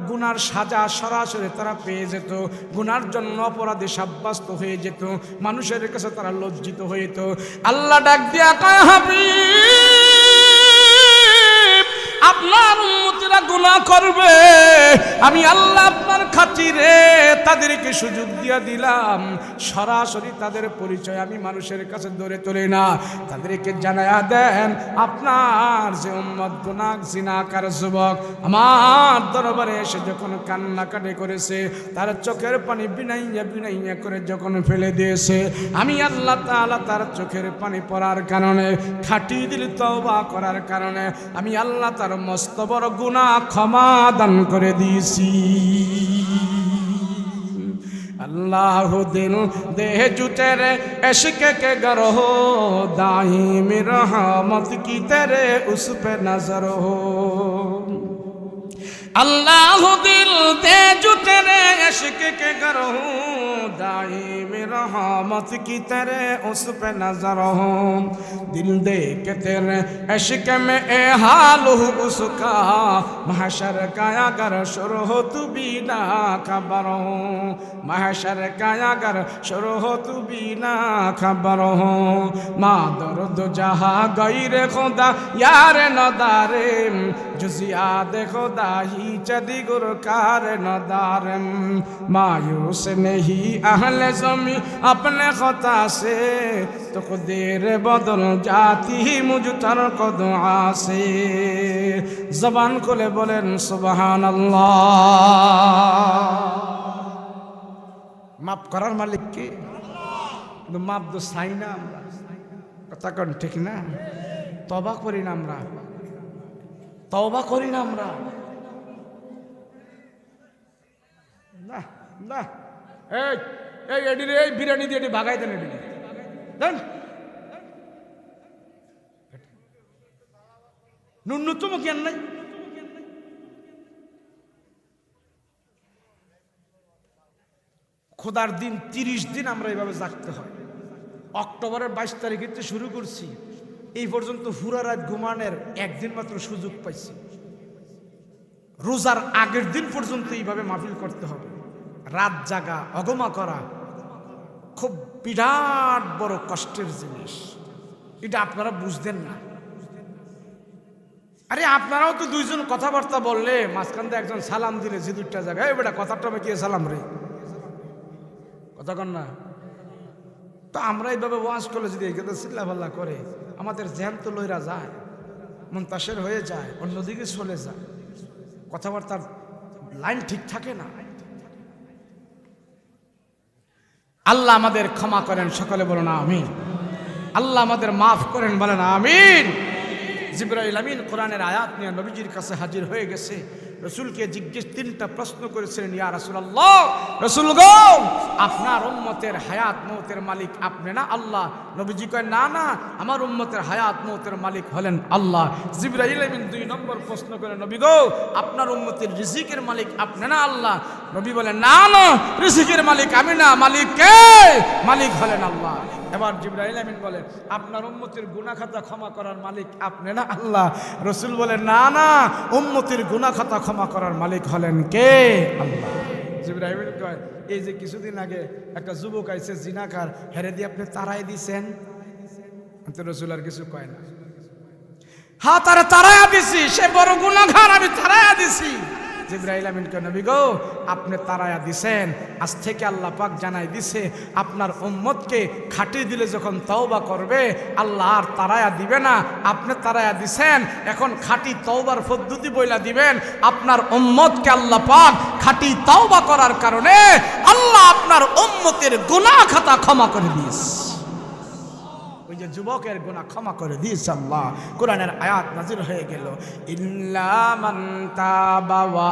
গুনার সাজা সরাসরি তারা পেয়ে যেত, গুনার জন্য অপরাধী সাব্যস্ত হয়ে যেত, মানুষের কাছে তারা লজ্জিত হইত। আল্লাহ ডাক দিয়া কয়, হাবিব আপনার উম্মতিরা গুনাহ করবে, আমি আল্লাহ আপনার খাতিরে তাদেরকে সুযোগ দিয়া দিলাম, সরাসরি তাদের পরিচয় আমি মানুষের কাছে ধরে তোলে না, তাদেরকে জানায়া দেন আপনার যে উম্মত গুনাহ জিনাকার যুবক আমার দরবারে এসে যখন কান্নাকাটি করেছে, তার চোখের পানি বিনাইয়া বিনাইয়া করে যখন ফেলে দিয়েছে, আমি আল্লাহ তাআলা তার চোখের পানি পড়ার কারণে, খাঁটি দিল তওবা করার কারণে আমি আল্লাহ তার মস্ত বড় গুনাহ ক্ষমা দান করে দিয়েছি। अल्लाह दिल दे जुटेरे इश्क के गरोह दाइम रहमत की तेरे उस पे नजर हो। अल्लाह दिल दे जुटेरे इश्क के गरोह दाइम रहमत की तेरे उस पे नजर हो। दिल दे के तेरे इश्क में ए हाल हो उसका महशर का अगर शुरू हो तू बिना खबर हो। महशर का अगर शुरू हो तू बिना खबर हो। माँ दर्द जहाँ गई रे खुदा यार नदारे जुजिया दे खुदा ही चदी गुरकार नदारम मायूस नहीं अहले ज़मी अपने खता से तक़दीर बदल जाती ही मुझ तर्क दुआ से ज़बान खुले बोलें सुबहान अल्लाह। माफ करार मालिक के माफ तो चाই না আমরা কথা কোন ঠিক না তওবা করি না আমরা তওবা করি না আমরা না না এই এই এডি রে এই বিরিয়ানি দিয়ে এডি ভাগাই দেন এডি দেন ন্যূনতম জ্ঞান নাই খোদার দিন 30 দিন আমরা এইভাবে জাগতে হয় অক্টোবরের 22 তারিখ থেকে শুরু করছি এই পর্যন্ত পুরা রাত ঘুমানোর একদিন মাত্র সুযোগ পাইছি রোজার আগের দিন পর্যন্ত এইভাবে মাহফিল করতে হবে রাত জাগা অগমা করা খুব বিরাট বড় কষ্টের জিনিস এটা আপনারা বুঝতেন না আরে আপনারাও তো দুইজন কথাবার্তা বললে মাঝখান দিয়ে একজন সালাম দিলে যে দুইটা জায়গায় বেটা কথাটা কি সালাম রে কথা কন না তো আমরা এইভাবে ওয়াজ করলে যদি এই কথা চিল্লাপাল্লা করে আমাদের জ্যান তো লইরা যায় মুনতাসির হয়ে যায় অন্যদিকে চলে যায় কথাবার্তার লাইন ঠিক থাকে না আল্লাহ আমাদের ক্ষমা করেন সকলে বলুন আমিন আল্লাহ আমাদের মাফ করেন বলেন আমিন জিবরাইল আমিন কোরআনের আয়াত নিয়ে নবীজির কাছে হাজির হয়ে গেছে রসুলকে জিজ্ঞেস 3টা প্রশ্ন করেছিলেন ইয়া রাসূলুল্লাহ রসুল গো আপনার উম্মতের হায়াত মওতের মালিক আপনি না আল্লাহ নবীজি কয় না না আমার উম্মতের হায়াত মওতের মালিক হলেন আল্লাহ জিবরাইল আমিন 2 নম্বর প্রশ্ন করে নবী গো আপনার উম্মতের রিজিকের মালিক আপনি না আল্লাহ নবী বলেন না না রিজিকের মালিক আমি না মালিক কে মালিক হলেন আল্লাহ এবার জিবরাইল আমিন বলেন আপনার উম্মতের গুনাহ খাতা ক্ষমা করার মালিক আপনি না আল্লাহ রাসূল বলেন না না উম্মতের গুনাহ খাতা ক্ষমা করার মালিক হলেন কে আল্লাহ জিবরাইল কয় এই যে কিছুদিন আগে একটা যুবক আইছে জিনাকার হেরে দিয়ে আপনি তাড়াই দিবেন তো রাসূল আর কিছু কয় না হ্যাঁ তারা তাড়ায়া দিছি সে বড় গুনাহগার আমি তাড়ায়া দিছি জিবরাইল আমিন কয় নবী গো আপনি তাড়ায়া দিছেন আজ থেকে আল্লাহ পাক জানাই দিছে আপনার উম্মতকে খাটি দিলে যখন তওবা করবে আল্লাহ আর তাড়ায়া দিবে না আপনি তাড়ায়া দিছেন এখন খাটি তওবার পদ্ধতি বইলা দিবেন আপনার উম্মতকে আল্লাহ পাক খাটি তওবা করার কারণে আল্লাহ আপনার উম্মতের গুনাহ খাতা ক্ষমা করে দিয়েছে ওই যে যুবকের গুনাহ ক্ষমা করে দিয়েছে আল্লাহ কোরআনের আয়াত নাযিল হয়ে গেল ইল্লা মান তাবা ওয়া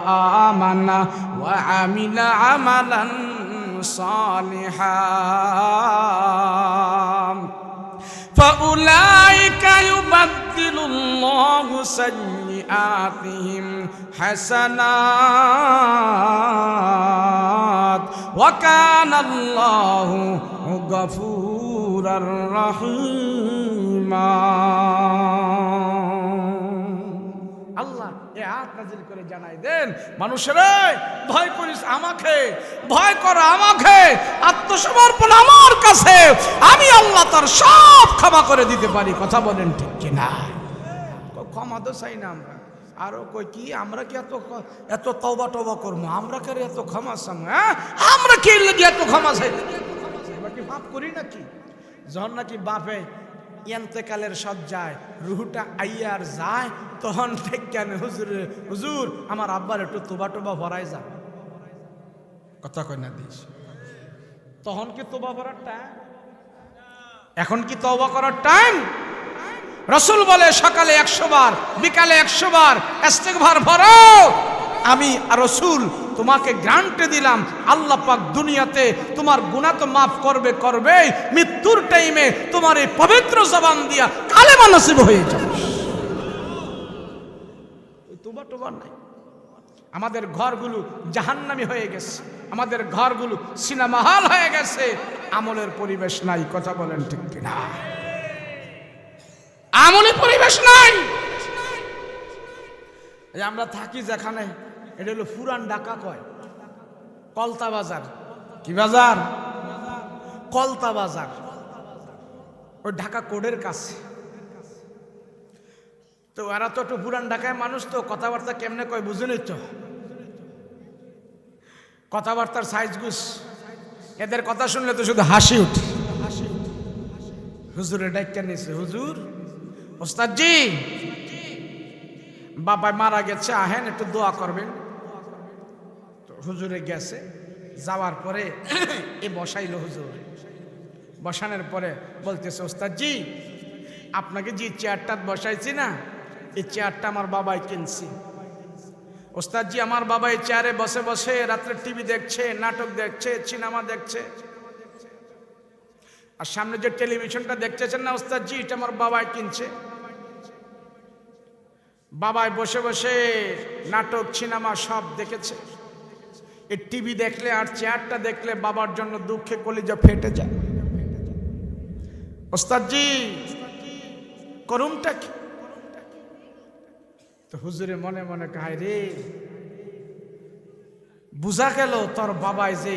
আমানা ওয়া আমিলা আমালান সালিহান فأولئك يبدل الله سيئاتهم حسنات وكان الله غفورا رحيما আল্লাহ এই আয়াত নাযিল করে জানাই দেন মানুষেরা ভয় করিস আমাকে ভয় কর আমাকে আত্মসমর্পণ আমার কাছে আমি আল্লাহ তার সব ক্ষমা করে দিতে পারি কথা বলেন ঠিক কি না ক্ষমা তো চাই না আমরা আরো কই কি আমরা কি এত তওবা টওবা করবো আমরা কি এত ক্ষমা চাই হ্যাঁ আমরা কি লাগি এত ক্ষমা চাই আমরা কি পাপ করি নাকি যখন নাকি বাপে ইন্তেকালের সজ্জায় রুহটা আইয়ার যায় তখন ঠিক কেন হুজুর আমার আব্বার একটু তোবা টোবা ভরাই যা কথা কই না দিস তখন কি তোবা ভরার টাইম এখন কি তওবা করার টাইম রাসূল বলে সকালে 100 বার বিকালে 100 বার ইস্তিগফার ভরো আমি রাসূল তোমাকে গ্যারান্টি দিলাম আল্লাহ পাক দুনিয়াতে তোমার গুনাহ তো মাফ করবে মৃত্যুর টাইমে তোমার এই পবিত্র জবান দিয়া কালেমা নসিব হয়ে যাবে তোবা টোবা নাই আমাদের ঘরগুলো জাহান্নামী হয়ে গেছে আমাদের ঘরগুলো সিনেমা হল হয়ে গেছে আমলের পরিবেশ নাই কথা বলেন ঠিক কিনা আমলের পরিবেশ নাই এই আমরা থাকি যেখানে এটা হলো পুরান ঢাকা কয় কলতা বাজার কি বাজার কলতা বাজার ওই ঢাকা কোডের কাছে তো এরা তো একটু পুরান ঢাকায় মানুষ তো কথাবার্তা কেমনে কয় বুঝে নিত কথাবার্তার সাইজ গুস, এদের কথা শুনলে তো শুধু হাসি উঠে। হুজুরে ডাক্তার নিয়েছে, হুজুর ওস্তাদজি বাবা মারা গেছে, আহেন একটু দোয়া করবেন। তো হুজুরে গেছে, যাওয়ার পরে এ বসাইলো হুজুর। বসানোর পরে বলতেছে, ওস্তাদজি আপনাকে যে চেয়ারটা বসাইছি না, এই চেয়ারটা আমার বাবাই কিনছি। ওস্তাদজি আমার বাবা এই চেয়ারে বসে বসে রাত্রে টিভি দেখছে, নাটক দেখছে, সিনেমা দেখছে। আর সামনে যে টেলিভিশনটা দেখতেছেন না ওস্তাদজি, এটা আমার বাবাই কিনছে। বাবাই বসে বসে নাটক সিনেমা সব দেখেছে। এই টিভি দেখলে আর চেয়ারটা দেখলে বাবার জন্য দুঃখে কলিজা ফেটে যায়। ওস্তাদজি করুমটা কি? তো হুজুরে মনে মনে কায় রে, বুঝা গেল তোর বাবাই যে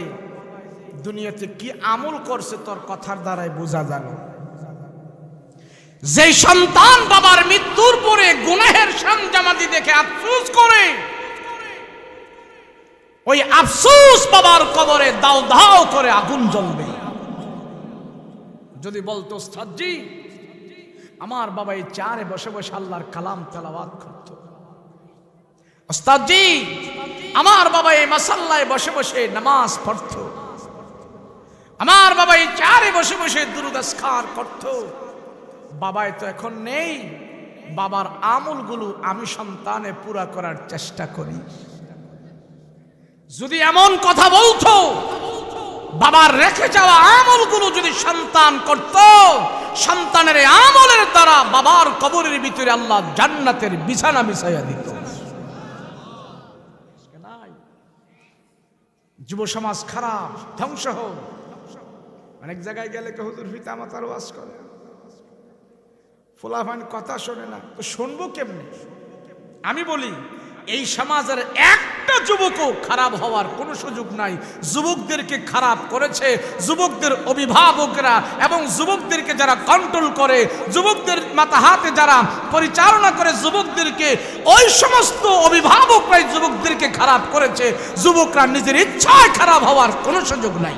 দুনিয়াতে কি আমল করছে তোর কথার দ্বারাই বোঝা গেল। যেই সন্তান বাবার মৃত্যুর পরে গুনাহের সরঞ্জামাদি দেখে আফসোস করে, ওই আফসোস বাবার কবরে দাও দাও করে আগুন জ্বলবে। যদি বলতো ওস্তাদজি আমার বাবা এই চেয়ারে বসে বসে আল্লাহর কালাম তেলাওয়াত করত, ওস্তাদজি আমার বাবা এই মাসাল্লায় বসে বসে নামাজ পড়ত, আমার বাবা এই চেয়ারে বসে বসে দুরূদ আজকার করত, বাবাই তো এখন নেই, বাবার আমলগুলো আমি সন্তানে পুরা করার চেষ্টা করি। যদি এমন কথা বলতো, বাবার রেখে যাওয়া আমলগুলো যদি সন্তান করত, সন্তানের আমলের দ্বারা বাবার কবরের ভিতরে আল্লাহ জান্নাতের বিছানা বিছাইয়া দিত। যুব সমাজ খারাপ, ধ্বংস হোক। অনেক জায়গায় গেলে কে হুজুর পিতা মাতার ওয়াজ করে, ফুলাফান কথা শোনে না, তো শুনবো কেমনে? আমি বলি এই সমাজের একটা যুবকও খারাপ হওয়ার কোনো সুযোগ নাই। যুবকদেরকে খারাপ করেছে যুবকদের অভিভাবকরা, এবং যুবকদেরকে যারা কন্ট্রোল করে, যুবকদের মাথা হাতে যারা পরিচালনা করে যুবকদেরকে, ওই সমস্ত অভিভাবকরাই যুবকদেরকে খারাপ করেছে। যুবকরা নিজের ইচ্ছায় খারাপ হওয়ার কোনো সুযোগ নাই।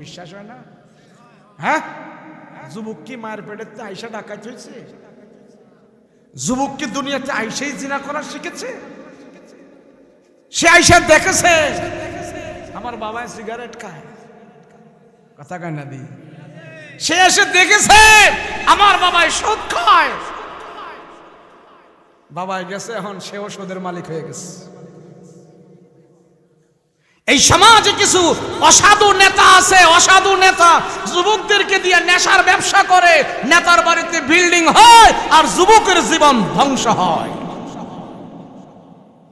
বিশ্বাস হয় না? হ্যাঁ, যুবক কি মায়ের পেটের আইসা ডাকাত হয়েছে? যুবক কি দুনিয়াতে আইসাই জিনা করা শিখেছে? সে আইসা দেখেছে আমার বাবা সিগারেট খায়, কথা কয় না দি, সে এসে দেখেছে আমার বাবা সুদ খায়। বাবাই গেছে, এখন সেও সুদের মালিক হয়ে গেছে। এই সমাজে কিছু অসাধু নেতা আছে, অসাধু নেতা যুবকদেরকে দিয়ে নেশার ব্যবসা করে, নেতার বাড়িতে বিল্ডিং হয় আর যুবকের জীবন ধ্বংস হয়।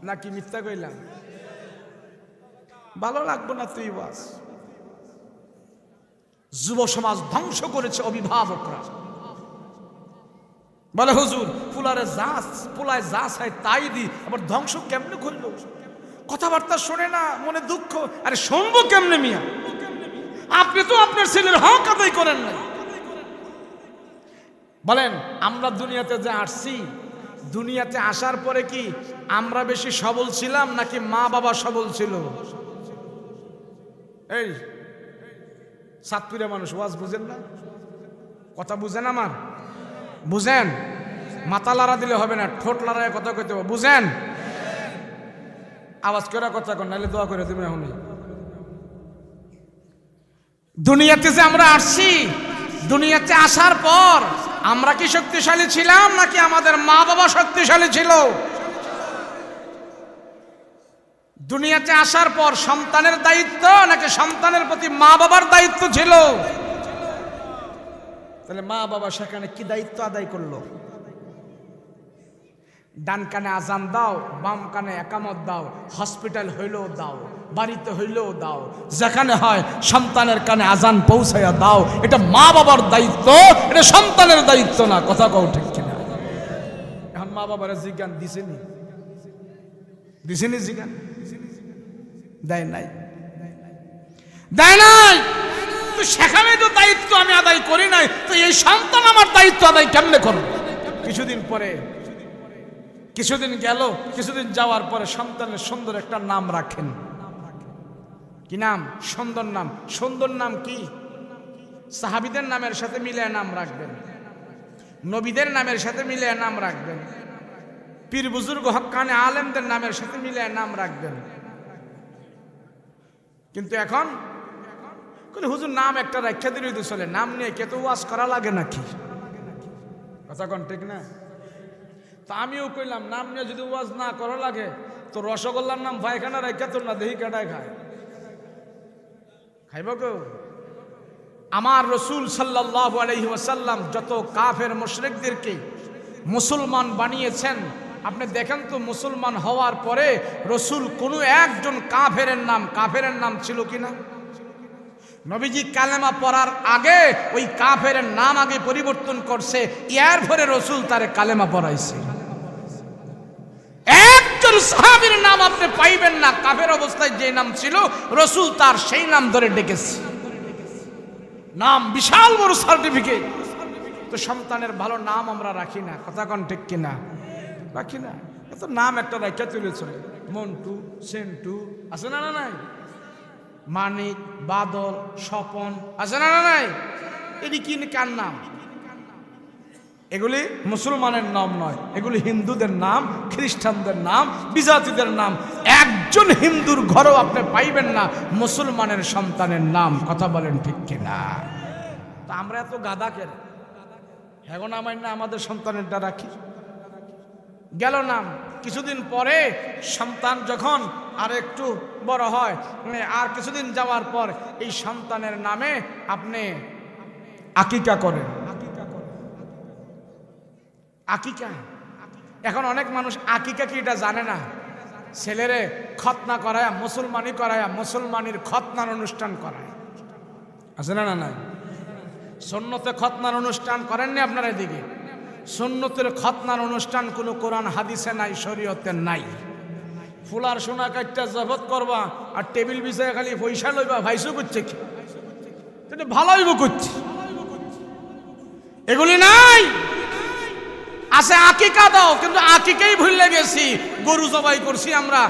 নাকি মিথ্যা কইলাম? ভালো লাগবে না তুই বাস। যুব সমাজ ধ্বংস করেছে অভিভাবকরা। বলে হুজুর পোলায় যা চাই তাই দি, আবার ধ্বংস কেমনে করলো? কথাবার্তা শোনে না, মনে দুঃখ। আরে শুনবো কেমনে মিয়া? আপনি তো আপনার ছেলের হক আদায় করেন না। বলেন আমরা দুনিয়াতে যে আসছি, দুনিয়াতে আসার পরে কি আমরা বেশি সবল ছিলাম নাকি মা বাবা সবল ছিল? এই সাতপুরা মানুষ ওয়াজ বুঝেন না, কথা বুঝেন? আমার বুঝেন? মাথা লড়া দিলে হবে না, ঠোঁট লড়ায় কথা কইতে হবে। বুঝেন? আওয়াজ করে কথা কর, নাহলে দোয়া করে তুমি। এখন দুনিয়াতে যে আমরা আসছি, দুনিয়াতে আসার পর আমরা কি শক্তিশালী ছিলাম নাকি আমাদের মা বাবা শক্তিশালী ছিল? দুনিয়াতে আসার পর সন্তানের দায়িত্ব নাকি সন্তানের প্রতি মা বাবার দায়িত্ব ছিল? তাহলে মা বাবা সেখানে কি দায়িত্ব আদায় করলো? ডান কানে আজান দাও, বাম কানে একামত দাও, হসপিটাল হইলেও দাও, বাড়িতে হইলেও দাও, যেখানে হয় সন্তানের কানে আজান পৌঁছাইয়া দাও। এটা মা বাবার দায়িত্ব, এটা সন্তানের দায়িত্ব না। কথা কও ঠিক কিনা? এখন মা বাবার জিজ্ঞান দিছেনি? জিজ্ঞান দেয় নাই, দেয় নাই। তো সেখানে তো দায়িত্ব আমি আদায় করি নাই, তো এই সন্তান আমার দায়িত্ব আদায় কেমনে করবে? কিছুদিন গেল, কিছুদিন যাওয়ার পরে সন্তানের সুন্দর একটা নাম রাখেন, কি নাম? সুন্দর নাম। সুন্দর নাম কি? সাহাবীদের নামের সাথে মিলিয়ে নাম রাখবেন, নবীদের নামের সাথে মিলিয়ে নাম রাখবেন, পীর বুজুর্গ হক্কানে আলেমদের নামের সাথে মিলিয়ে নাম রাখবেন। কিন্তু এখন হুজুর নাম একটা রাখা দিলেই তো চলে, নাম নিয়ে কে তো ওয়াজ করা লাগে নাকি? কথা কোন ঠিক না? তা আমিও কইলাম নাম নিয়ে যদি ওয়াজ না করা লাগে তো রসগোল্লার নাম পায়খানা রাখা তোর না, দেহি কাটায় খায়, খাইব কেউ? আমার রসুল সাল্লাল্লাহু আলাইহি ওয়াসাল্লাম যত কাফের মুশরিকদেরকে মুসলমান বানিয়েছেন, আপনি দেখেন তো মুসলমান হওয়ার পরে রসুল কোনো একজন কাফেরের নাম ছিল কিনা? নবীজি কালেমা পড়ার আগে ওই কাফের নাম আগে পরিবর্তন করছে, এর পরে রসুল তারে কালেমা পড়াইছে। একজন সাহাবীর নাম আপনি পাইবেন না কাফের অবস্থায় যে নাম ছিল, রসুল তার সেই নাম ধরে ডেকেছে। নাম বিশাল বড় সার্টিফিকেট। তো সন্তানের ভালো নাম আমরা রাখি না, কথা কোন ঠিক কিনা? রাখি না। এত নাম একটা রাখা তুলেছে, মন্টু, সেন্টু, আছে না নাই? মানিক, বাদল, স্বপন, আছে না নাই? এটি কি কার নাম? এগুলি মুসলমানের নাম নয়, এগুলি হিন্দুদের নাম, খ্রিস্টানদের নাম, বিজাতিদের নাম। একজন হিন্দুর ঘরেও আপনি পাইবেন না মুসলমানের সন্তানের নাম, কথা বলেন ঠিক কিনা? তা আমরা এত গাদা কেন? এখন আমার না আমাদের সন্তানেরটা রাখি, গেল নাম। কিছুদিন পরে সন্তান যখন আর একটু বড় হয়, আর কিছুদিন যাওয়ার পর এই সন্তানের নামে আপনি আকিকা করেন। আকিকা, এখন অনেক মানুষ আকিকা কি এটা জানে না। ছেলেরে খতনা করায়, মুসলমানি করায়, মুসলমানির খতনার অনুষ্ঠান করায়, আছে না? না, সুন্নতে খতনার অনুষ্ঠান করেননি আপনারা এদিকে? সুন্নতের খতনার অনুষ্ঠান কোনো কোরআন হাদিসে নাই, শরীয়তে নাই। ফুলার সোনা কাটটা জবত করবা আর টেবিল বিছায় খালি পয়সা লইবা, ভাইসু করছে কি? ভালোই করছে, এগুলি নাই। আছে আকিকা দাও, কিন্তু আকিকাই ভুলে গেছি। গরু জবাই করছি আমরা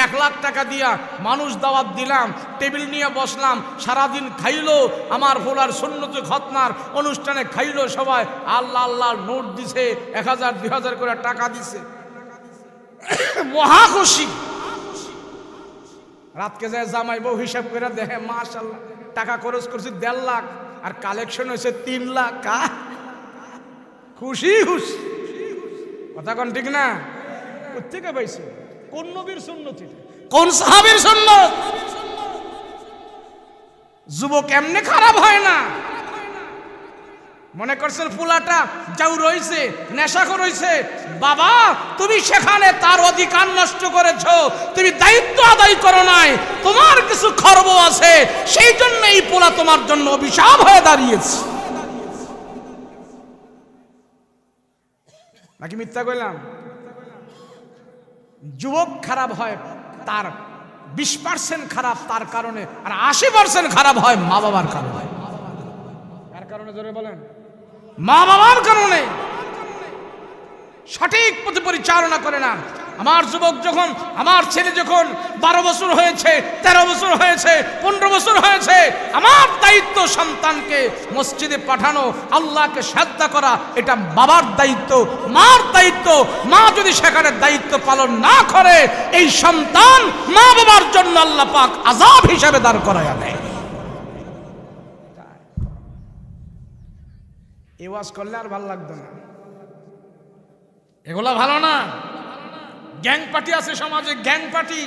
1 লাখ টাকা দিয়া, মানুষ দাওয়াত দিলাম, টেবিল নিয়ে বসলাম, সারাদিন খাইলো। আমার ভোলার সুন্নতে খতনার অনুষ্ঠানে খাইলো সবাই, আল্লাহ আল্লাহ নোট দিছে, 1000 2000 করে টাকা দিছে, মহা খুশি। রাতকে যায় জামাই বউ হিসাব করে দেখে, মাশাআল্লাহ টাকা খরচ করছি 1.5 লাখ আর কালেকশন হয়েছে 3 লাখ। খুশি খুশি, কথা কোন ঠিক না? কোথেকে পাইছে? কোন নবীর সুন্নত? কোন সাহাবীর সুন্নত? যুবক এমনি খারাপ হয় না। মনে করছেন ফুলাটা যাও রইছে, নেশাখোর হইছে, বাবা তুমি সেখানে তার অধিকার নষ্ট করেছো, তুমি দায়িত্ব আদায় করো নাই, তোমার কিছু খর্ব আছে, সেই জন্য এই পোলা তোমার জন্য অভিশাপ হয়ে দাঁড়িয়েছে। নাকি মিথ্যা কইলাম? যুবক খারাপ হয় তার 20% খারাপ তার কারণে, আর 80% খারাপ হয় মা বাবার কারণে। কার কারণে জোরে বলেন? মা বাবার কারণে। সঠিক পথে পরিচালনা করে না। আমার যুবক যখন, আমার ছেলে যখন 12 বছর হয়েছে, 13 বছর হয়েছে, 15 বছর হয়েছে, আমার দায়িত্ব সন্তানকে মসজিদে পাঠানো, আল্লাহকে সাজদা করা, এটা বাবার দায়িত্ব, মার দায়িত্ব। মা যদি সেখানে দায়িত্ব পালন না করে, এই সন্তান মা বাবার জন্য আল্লাহ পাক আযাব হিসেবে দাঁড় করায় আনে। এই ওয়াজ করলে আর ভালো লাগবে না, এগুলা ভালো না। গ্যাং পার্টি আছে সমাজে, গ্যাং পার্টি,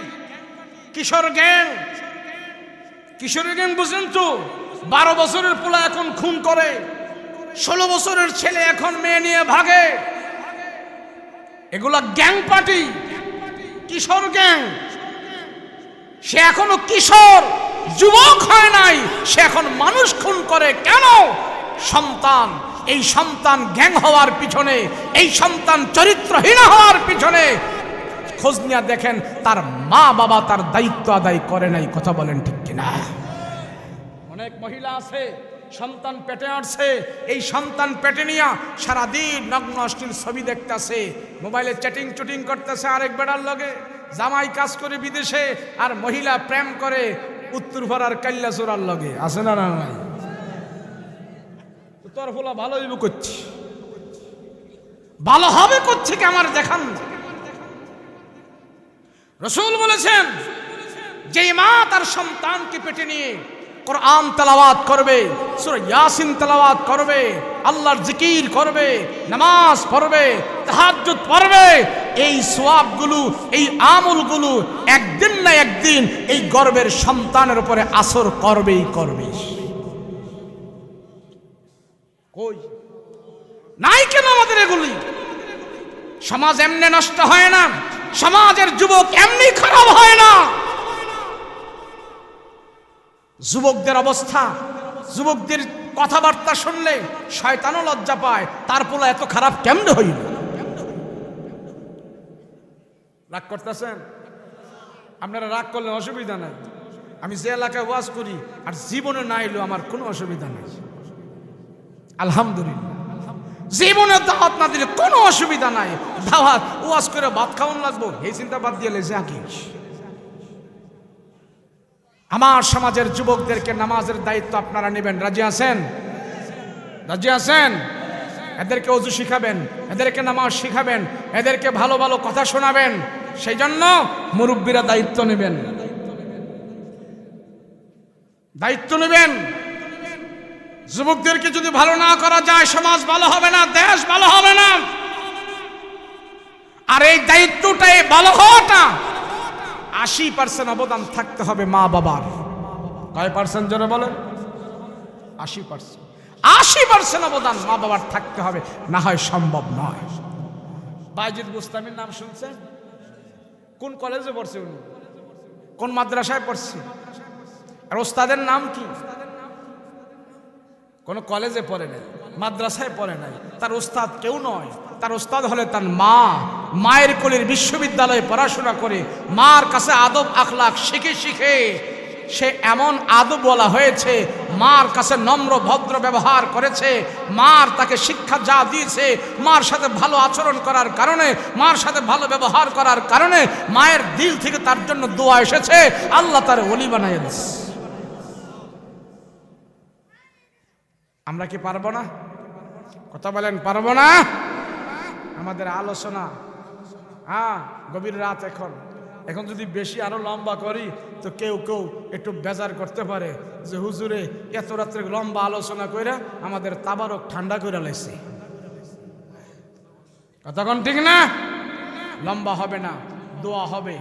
কিশোর গ্যাং। কিশোরী গ্যাং বুঝেন তো? 12 বছরের পোলা এখন খুন করে, 16 বছরের ছেলে এখন মেয়ে নিয়ে ভাগে। এগুলা গ্যাং পার্টি, কিশোর গ্যাং। সে এখনো কিশোর, যুবক হয় নাই, সে এখন মানুষ খুন করে। কেন? সন্তান। এই সন্তান গ্যাং হওয়ার পিছনে, এই সন্তান চরিত্রহীন হওয়ার পিছনে খোঁজ নিয়ে দেখেন তার মা বাবা তার দায়িত্ব আদায় করে নাই, কথা বলেন ঠিক কিনা? অনেক মহিলা আছে সন্তান পেটে আসছে, এই সন্তান পেটে নিয়ে সারাদিন নগ্ন অশ্লীল ছবি দেখতেছে, মোবাইলে চ্যাটিং করতেছে আরেক বেড়ার লগে। জামাই কাজ করে বিদেশে আর মহিলা প্রেম করে উত্তরপাড়ার কাল্লা চোরার লগে আছে না নাই? তোর ফলা ভালো হইব করছি, ভালো হবে করছে কি আমার দেখান। রাসূল বলেছেন যে মা তার সন্তানকে পেটে নিয়ে কোরআন তেলাওয়াত করবে, সূরা ইয়াসিন তেলাওয়াত করবে, আল্লাহর জিকির করবে, নামাজ পড়বে, তাহাজ্জুদ পড়বে, এই সওয়াবগুলো, এই আমলগুলো একদিন না একদিন এই গর্ভের সন্তানের উপরে আসর করবেই করবে। কই নাই কেন আমাদের এগুলি? সমাজ এমনি নষ্ট হয় না, সমাজের যুবক এমনি খারাপ হয় না। যুবকদের অবস্থা, যুবকদের কথাবার্তা শুনলে শয়তানও লজ্জা পায়, তার পোলা এত খারাপ কেমনে হইল? রাগ করতেছেন? আপনারা রাগ করলে অসুবিধা নাই, আমি যে এলাকায় ওয়াজ করি আর জীবনে না এলো আমার কোনো অসুবিধা নাই, আলহামদুলিল্লাহ। জীবনে দাওয়াত না দিলে কোনো অসুবিধা নাই, দাওয়াত ওয়াজ করে ভাত খাওয়ান লাগবো এই চিন্তা বাদ দিয়ে লেজে আঁকিস। আমার সমাজের যুবকদেরকে নামাজের দায়িত্ব আপনারা নেবেন, রাজি আছেন? রাজি আছেন? এদেরকে ওযু শিখাবেন, এদেরকে নামাজ শিখাবেন, এদেরকে ভালো ভালো কথা শোনাবেন। সেই জন্য মুরব্বীরা দায়িত্ব নেবেন, দায়িত্ব নেবেন। যুবকদেরকে যদি ভালো না করা যায় সমাজ ভালো হবে না, দেশ ভালো হবে না। আর এই দায়িত্বটাই ভালো হওয়াটা 80% অবদান থাকতে হবে মা বাবার। কয় পার্সেন্ট জোরে বলেন? 80%। 80% অবদান মা বাবার থাকতে হবে, না হয় সম্ভব নয়। বাইজিদ বুস্তামির নাম শুনছেন? কোন কলেজে পড়ছে উনি? কোন মাদ্রাসায় পড়ছে? আর ওস্তাদের নাম কি? কোন কলেজে পড়ে নাই, মাদ্রাসায় পড়ে নাই, তার ওস্তাদ কেউ নয়। তার ওস্তাদ হলে তার মা। মায়ের কোলের বিশ্ববিদ্যালয়ে পড়াশোনা করে মার কাছে আদব আখলাক শিখে শিখে সে এমন আদব বলা হয়েছে, মার কাছে নম্র ভদ্র ব্যবহার করেছে। মার তাকে শিক্ষা যা দিয়েছে, মার সাথে ভালো আচরণ করার কারণে, মার সাথে ভালো ব্যবহার করার কারণে মায়ের দিল থেকে তার জন্য দোয়া এসেছে, আল্লাহ তার ওলি বানায় দিয়েছে। আমরা কি পারবো না? কথা বলেন, পারবো না? আমাদের আলোচনা গভীর রাত, এখন যদি বেশি আরো লম্বা করি তো কেউ কেউ একটু বেজার করতে পারে যে হুজুরে এত রাত্রে লম্বা আলোচনা কইরা আমাদের তাবারক ঠান্ডা করে লাইছে। কতক্ষণ ঠিক না? লম্বা হবে না, দোয়া হবে।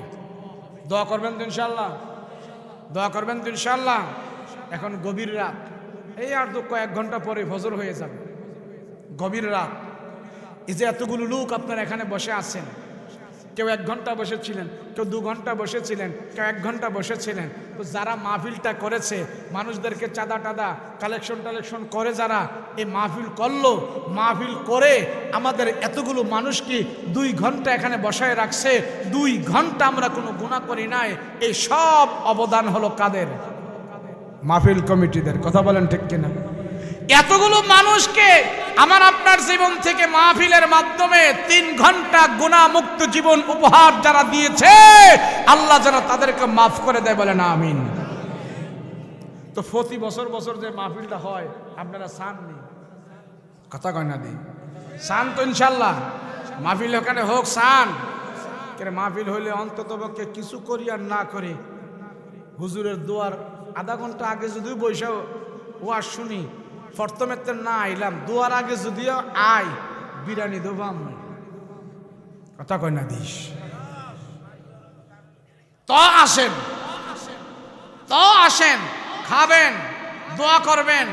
দোয়া করবেন তো ইনশাল্লাহ? দোয়া করবেন তো ইনশাল্লাহ? এখন গভীর রাত, এই আর তো কয়েক ঘন্টা পরে ফজর হয়ে যাবে। গভীর রাত, এই যে এতগুলো লোক আপনারা এখানে বসে আছেন, কেউ 1 ঘন্টা বসেছিলেন, কেউ 2 ঘন্টা বসেছিলেন, কেউ 1 ঘন্টা বসেছিলেন। তো যারা মাহফিলটা করেছে, মানুষদেরকে চাঁদা টাদা কালেকশন করে যারা এই মাহফিল করলো, মাহফিল করে আমাদের এতগুলো মানুষকে 2 ঘন্টা এখানে বসায় রাখছে, 2 ঘন্টা আমরা কোনো গুনাহ করি নাই। এই সব অবদান হলো কাদের? মাহফিল কমিটিদের। কথা বলেন ঠিক কিনা? এতগুলো মানুষকে আমার আপনার জীবন থেকে মাহফিলের মাধ্যমে 3 ঘন্টা গুনাহমুক্ত জীবন উপহার যারা দিয়েছে, আল্লাহ যেন তাদেরকে মাফ করে দেয়, বলেন আমিন। তো প্রতি বছর বছর যে মাহফিলটা হয় আপনারা চাননি? কথা কয় না দি? চান তো ইনশাল্লাহ? মাহফিল ওখানে হোক, চান? মাহফিল হইলে অন্তত পক্ষে কিছু করি আর না করি হুজুরের দোয়ার আধা ঘন্টা আগে যদি বৈশা ওয়াজ শুনি, প্রথমে তো না আইলাম, দোয়ার আগে যদিও আই, বিরিয়ানি দেবো আমি। কথা কয় না দিস? তো আসেন, খাবেন, দোয়া করবেন,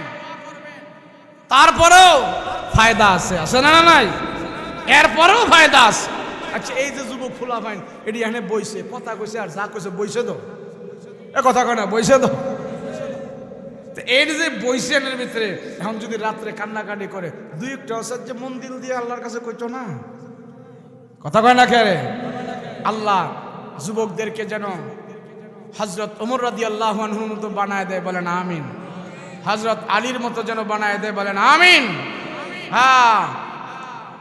তারপরেও ফায়দা আছে, আছে না নাই? এরপরেও ফায়দা আছে। আচ্ছা, এই যে যুবক ফুলা ফাইন এটি এখানে বইছে, কথা কইছে আর যা কইছে বইছে তো, এ কথা কয় না, বইছে তো। এর যে বইছেনের ভিতরে এখন যদি রাত্রে কান্নাকাটি করে, 2-1টা যে মন দিল দিয়ে আল্লাহর কাছে কইতো না? কথা কয় না কে? আল্লাহ যুবকদেরকে যেন হযরত ওমর রাদিয়াল্লাহু আনহুর মতো বানায় দেয়, বলেন আমিন। হযরত আলীর মতো যেন বানায় দেয়, বলেন আমিন। হ্যাঁ,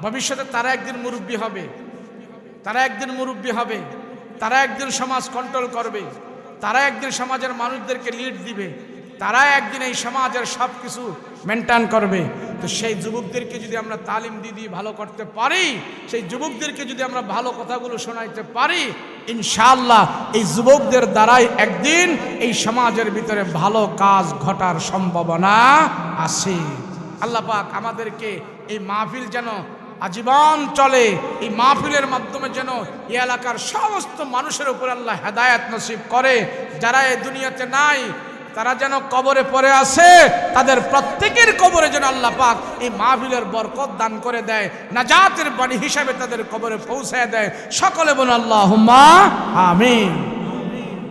ভবিষ্যতে তারা একদিন মুরব্বী হবে, তারা একদিন সমাজ কন্ট্রোল করবে, তারা একদিন সমাজের মানুষদেরকে লিড দিবে, তারা একদিন এই সমাজের সব কিছু মেনটেন করবে। তো সেই যুবকদেরকে যদি আমরা তালিম দিয়ে ভালো করতে পারি, সেই যুবকদেরকে যদি আমরা ভালো কথাগুলো শোনাইতে পারি, ইনশাআল্লাহ এই যুবকদের দ্বারাই একদিন এই সমাজের ভিতরে ভালো কাজ ঘটার সম্ভাবনা আছে। আল্লাহ পাক আমাদেরকে এই মাহফিল যেন আজীবন চলে, এই মাহফিলের মাধ্যমে যেন এই এলাকার সমস্ত মানুষের উপর আল্লাহ হেদায়েত নসিব করে। যারা এই দুনিয়াতে নাই, তারা যেন কবরে পড়ে আছে, তাদের প্রত্যেকের কবরে যেন আল্লাহ পাক এই মাহফিলের বরকত দান করে দেয়, নাজাতের বাণী হিসাবে তাদের কবরে পৌঁছায় দেয়। সকলে বলুন আল্লাহুম্মা আমিন।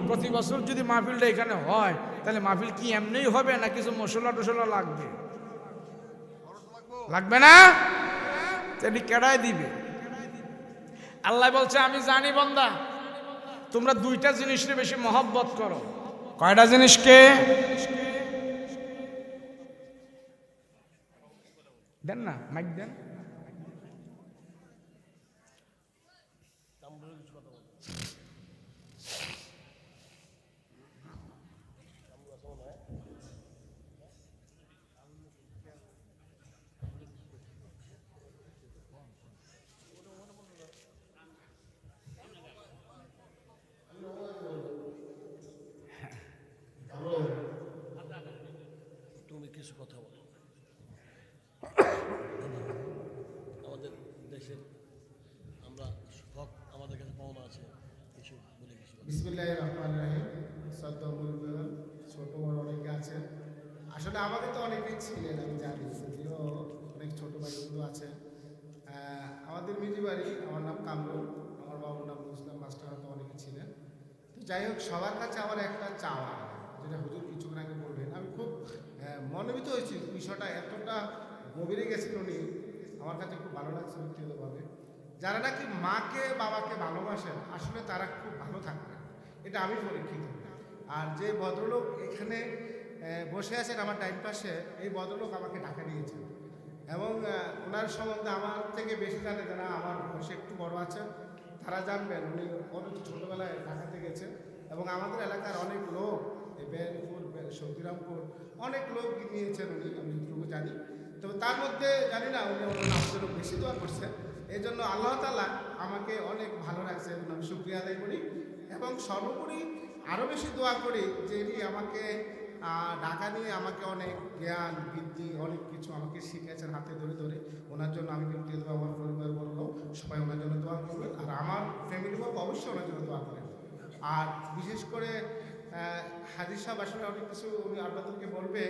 প্রতি বছর যদি মাহফিলটা এখানে হয়, তাহলে মাহফিল কি এমনিই হবে না কিছু মশলা টসলা লাগবে? লাগবে না? তিনি কেডায় দিবে? আল্লাহ বলছে, আমি জানি বান্দা তোমরা দুইটা জিনিসের বেশি মহব্বত করো। কয়টা জিনিসকে? দেন না, মাইক দেন। তুমি কিছু কথা বলো। আমাদের দেশের আমরা হক আমাদের কাছে পাওনা আছে, কিছু বলে কিছু। বিসমিল্লাহির রহমানির রহিম। শ্রদ্ধা মুরব্বিগণ, ছোট বড় অনেকে আছেন। আসলে আমাদের তো অনেকেই ছিলেন, আমি জানি, যদিও অনেক ছোট ভাই বন্ধু আছে। আমাদের মিজি বাড়ি, আমার নাম কামরুল, আমার বাবুর নাম ইসলাম মাস্টার, হয়তো অনেকে ছিলেন। তো যাই হোক, সবার কাছে আমার একটা চাওয়া, যেটা হুজুর কিছুক্ষণ আগে বললেন, আমি খুব মনোনীত হয়েছি। বিষয়টা এতটা গভীরে গেছিল উনি, আমার কাছে খুব ভালো লাগছে ব্যক্তিগতভাবে। যারা নাকি মাকে বাবাকে ভালোবাসেন, আসলে তারা খুব ভালো থাকবেন, এটা আমি পরীক্ষিত। আর যে ভদ্রলোক এখানে বসে আছেন আমার ডাইন পাশে, এই ভদ্রলোক আমাকে ঢাকা দিয়েছেন এবং ওনার সম্বন্ধে আমার থেকে বেশি জানে যারা আমার বসে একটু বড় আছেন, তারা জানবেন উনি অনেক ছোটোবেলায় ঢাকাতে গেছেন এবং আমাদের এলাকার অনেক লোক, এই বেরপুর, সৌদিরামপুর, অনেক লোক নিয়েছেন উনি, আমি যতটুকু জানি। তবে তার মধ্যে জানি না উনি আমাদের বেশি দোয়া করছেন। এই জন্য আল্লাহ তাআলা আমাকে অনেক ভালো রাখছে, এবং আমি শুকরিয়া আদায় করি। এবং সর্বোপরি আরও বেশি দোয়া করি যে ইনি আমাকে ঢাকা নিয়ে আমাকে অনেক জ্ঞান বৃদ্ধি অনেক কিছু আমাকে শিখিয়েছেন হাতে ধরে ধরে। ওনার জন্য আমি ব্যক্তিগত আমার পরিবার বর্গ সবাই ওনার জন্য দোয়া করবেন, আর আমার ফ্যামিলি বর্গ অবশ্যই ওনার জন্য দোয়া করেন। আর বিশেষ করে হাজির সাহেব আসলে অনেক কিছু উনি আপনাদেরকে বলবে,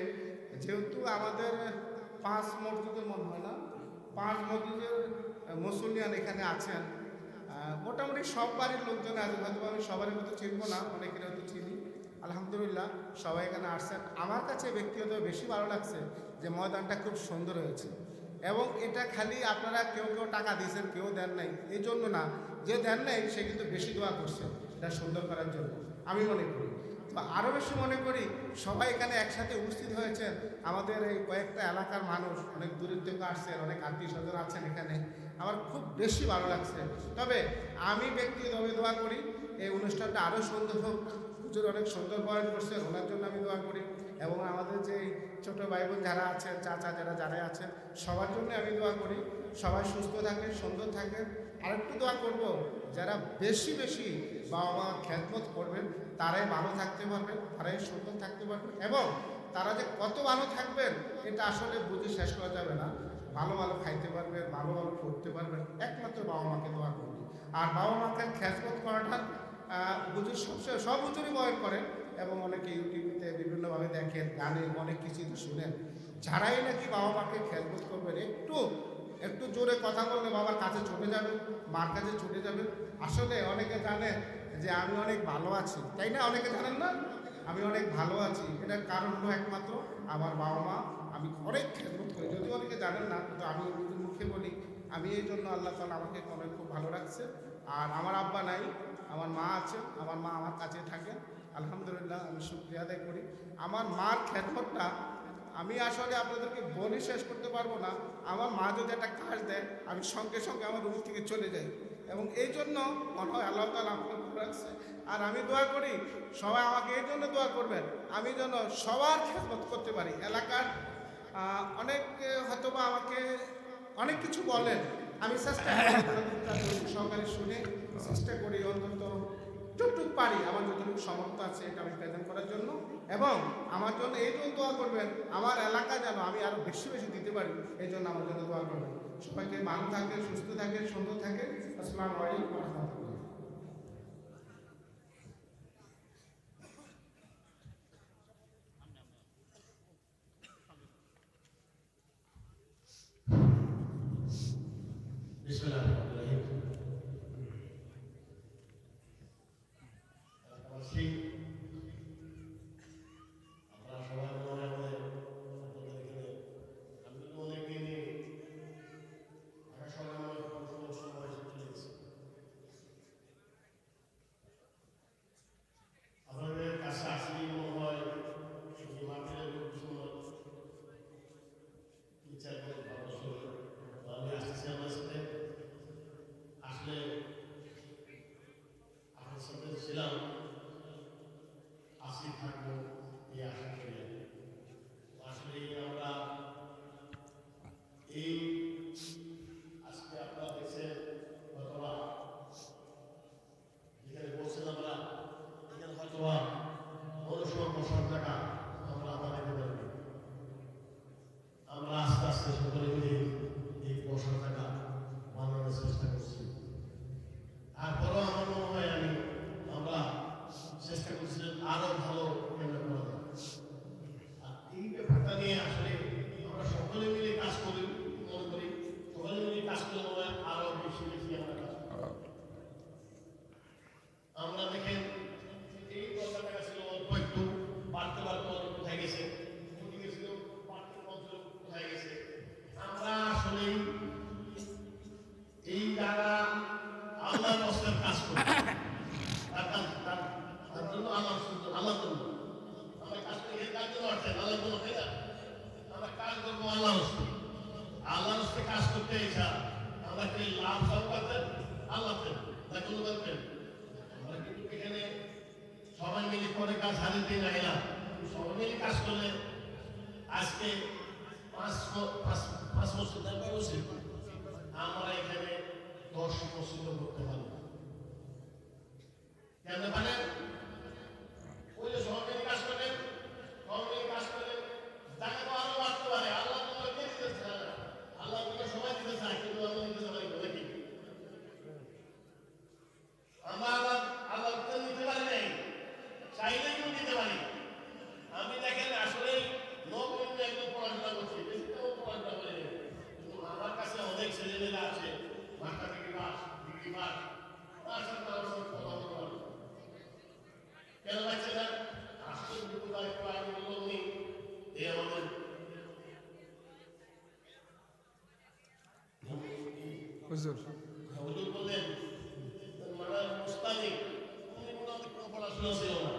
যেহেতু আমাদের 5 মসজিদের মনে হয় না, 5 মসজিদের মুসল্লিয়ান এখানে আছেন। মোটামুটি সব বাড়ির লোকজন আছেন, হয়তো আমি সবারই মতো চিনব না, অনেকের হয়তো চিনি। আলহামদুলিল্লাহ সবাই এখানে আসছেন। আমার কাছে ব্যক্তিগত বেশি ভালো লাগছে যে ময়দানটা খুব সুন্দর হয়েছে, এবং এটা খালি আপনারা কেউ কেউ টাকা দিয়েছেন, কেউ দেন নাই, এই জন্য না, যে দেন নাই সে কিন্তু বেশি দোয়া করছে এটা সুন্দর করার জন্য, আমি মনে করি। তো আরও বেশি মনে করি সবাই এখানে একসাথে উপস্থিত হয়েছেন, আমাদের এই কয়েকটা এলাকার মানুষ অনেক দূরের থেকে আসছেন, অনেক আত্মীয় স্বজন আছেন এখানে, আমার খুব বেশি ভালো লাগছে। তবে আমি ব্যক্তিগতভাবে দোয়া করি এই অনুষ্ঠানটা আরও সুন্দর হোক। হুজুর অনেক সুন্দর বয়ান করছেন, ওনার জন্য আমি দোয়া করি, এবং আমাদের যে ছোটো ভাই বোন যারা আছেন, চাচা যারা আছেন, সবার জন্য আমি দোয়া করি সবাই সুস্থ থাকেন, সুন্দর থাকেন। আরেকটু দোয়া করব, যারা বেশি বেশি বাবা মা খেদমত করবেন তারাই ভালো থাকতে পারবেন, তারাই সুন্দর থাকতে পারবেন, এবং তারা যে কত ভালো থাকবেন এটা আসলে বুঝে শেষ করা যাবে না। ভালো ভালো খাইতে পারবেন, ভালো ভালো করতে পারবেন, একমাত্র বাবা মাকে দোয়া করবেন। আর বাবা মাকে খেদমত করাটা হুজুর সবসময় সব হুজুরই বয়ান করেন, এবং অনেকে ইউটিউবেতে বিভিন্নভাবে দেখেন, গানে অনেক কিছুই তো শুনেন। যারাই নাকি বাবা মাকে খেদমত করবেন, একটু জোরে কথা বললে বাবার কাছে ছুটে যাবেন, মার কাছে ছুটে যাবেন। আসলে অনেকে জানেন যে আমি অনেক ভালো আছি, তাই না? অনেকে জানেন না আমি অনেক ভালো আছি, এটার কারণ হলো একমাত্র আমার বাবা মা। আমি অনেক খেদমত করি, যদিও অনেকে জানেন না, কিন্তু আমি নিজের মুখে বলি আমি এই জন্য আল্লাহ তাআলা আমাকে অনেক খুব ভালো রাখছে। আর আমার আব্বা নাই, আমার মা আছে, আমার মা আমার কাছে থাকেন, আলহামদুলিল্লাহ আমি শুকরিয়া আদায় করি। আমার মার খেদমতটা আমি আসলে আপনাদেরকে বলে শেষ করতে পারবো না। আমার মা যদি একটা কাজ দেয়, আমি সঙ্গে সঙ্গে আমার রুম থেকে চলে যাই, এবং এই জন্য মনে হয় আল্লাহ তাআলা আমাকে করে রাখছে। আর আমি দোয়া করি সবাই আমাকে এই জন্য দোয়া করবেন, আমি যেন সবার খেদমত করতে পারি। এলাকার অনেক হয়তোবা আমাকে অনেক কিছু বলেন, আমি চেষ্টা করি সহকারে শুনে চেষ্টা করি অন্তত যতটুকু পারি, আমার যতটুকু সামর্থ্য আছে এটা আমি প্রেজেন্ট করার জন্য। এবং আমার জন্য এই জন্য দোয়া করবেন, আমার এলাকা যেন আমি আরো বেশি বেশি দিতে পারি, এই জন্য আমার জন্য দোয়া করবেন। সবাইকে ভালো থাকে, সুস্থ থাকে, সুন্দর থাকে। আসসালামু আলাইকুম ওয়া রাহমাতুল্লাহ। বিসমিল্লাহির আপনারা সবাই মনে আমাদের আপনাদের এখানে আমি তো অনেক দিনই ঢাকা শহরে আমার সময় চলে গেছে। আপনাদের কাছে আসলেই মনে হয় শুধু মাটির সুন্দর বিচার করে ভালো সুন্দর আমি আসতেছি আমার সাথে আসলে আপনার সাথে ছিলাম আসি থাকবো এই আশা করি। আসলে আমরা এই আজকে আপনারা দেখছেন হয়তোবা যেখানে বলছেন আমরা এখানে হয়তোবা অনুসরণ বসার জায়গা আমরা বানাইতে পারবো। আমরা আস্তে আস্তে সকলে মিলে এই বসার জায়গা বানানোর চেষ্টা করছি। তারপরেও আমার মনে হয় আমরা চেষ্টা করছিলেন আরো ভালো করা যায়। আর এই ব্যাপারটা নিয়ে আসলে আমরা সকলে মিলে কাজ করি মনে করি, সকলে মিলে কাজ করলে মনে হয় আরো বেশি বেশি আমরা কাজ করি। আমরা দেখেন এই 10,000 টাকা ছিল অল্প একটু বাড়তে বাড়তে অল্প কোথায় গেছে, কোটি গেছিল বাড়তে অঞ্চল কোথায় গেছে। আমরা আসলে এই যারা আল্লাহর রাস্তায় কাজ করি তার জন্য আল্লাহর জন্য আমরা কাজ করি, এর কাজ জন্য অর্থাৎ আল্লাহর জন্য, তাই না? আমরা কাজ করবো আল্লাহর রাস্তায়। আল্লাহর রাস্তায় কাজ করতে ইচ্ছা আমরা কি লাভ সব করতেন আল্লাহ না কোনো করতেন? আমরা কিন্তু এখানে সবাই মিলে করে কাজ হারিয়ে দিয়ে না এলাম। সবাই মিলে কাজ করলে আজকে 5 বছর আমরা এখানে 10 বছর করতে পারবো। কেন পারেন? ওই যে সবাই মিলে কাজ করেন, সবাই মিলে কাজ করলে তাকে তো আরো বাড়তে পারে। আল্লাহ তোমার কে দিতে চায় না? আল্লাহ তোমার সবাই দিতে চায়, কিন্তু আমরা দিতে পারি না নাকি? আমরা আল্লাহ নিতে পারি নাই, চাইলে কেউ দিতে পারি। আমি দেখেন আসলে নবীন একদম পড়াশোনা করছি, বেশি তেমন পড়াশোনা করি নাই, কিন্তু আমার কাছে অনেক ছেলেমেয়েরা আছে master degree pass, degree pass, তার সাথে আমার সঙ্গে কথা বলতে পারবো। কেন লাগছে না? আসলে কিন্তু দায়িত্ব আমি বললাম নি এই আমাদের হুজুর হুজুর বললেন মানে মুস্তানি উনি মোটামুটি কোনো পড়াশোনা ছিল না।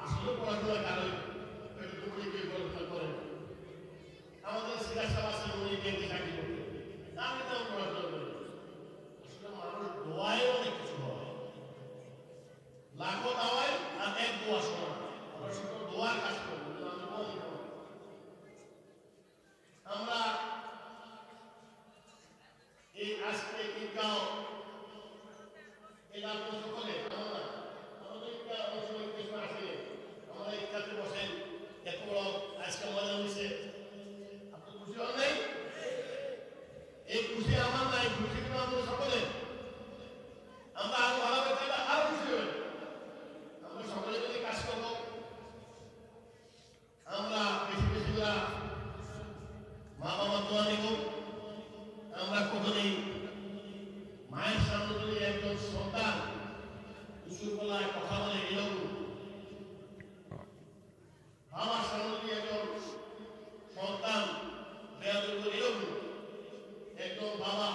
আসলে পড়াশোনার কারণে উনি কে পড়াশোনা করেন, আমাদের সিরাজা আছে উনি ব্যাংকে চাকরি করতেন, আমি তেমন পড়াশোনা করি। আসলে মানুষ দোয়ায় অনেক কিছু হয়, লাখো দাওয়ায় আর এক দোয়া শোনা। আমরা শুধু দোয়ার কাজ করবো, আমরা এই আজকে ঈদগাঁও এলাকা সকলে আমাদের ঈদগাঁও অনেক সময় কিছু আসে, আমরা ঈদগাঁতে বসেন, এত বড় আজকে মজা হয়েছে, আপনার খুশি হন নাই? এই খুশি আমার নাই, খুশি কিন্তু আমাদের সকলে। আমরা আরো ভালো করতে আরো খুশি হই। আমরা সকলে যদি কাজ করবো, আমরা বেশি বেশি করে মা বাবার দোয়া নিব। আমরা কখনই মায়ের সামনে যদি একজন সন্তান উঁচু গলায় কথা বলে এরকম, বাবার সামনে যদি একজন সন্তান এরকম, একজন বাবা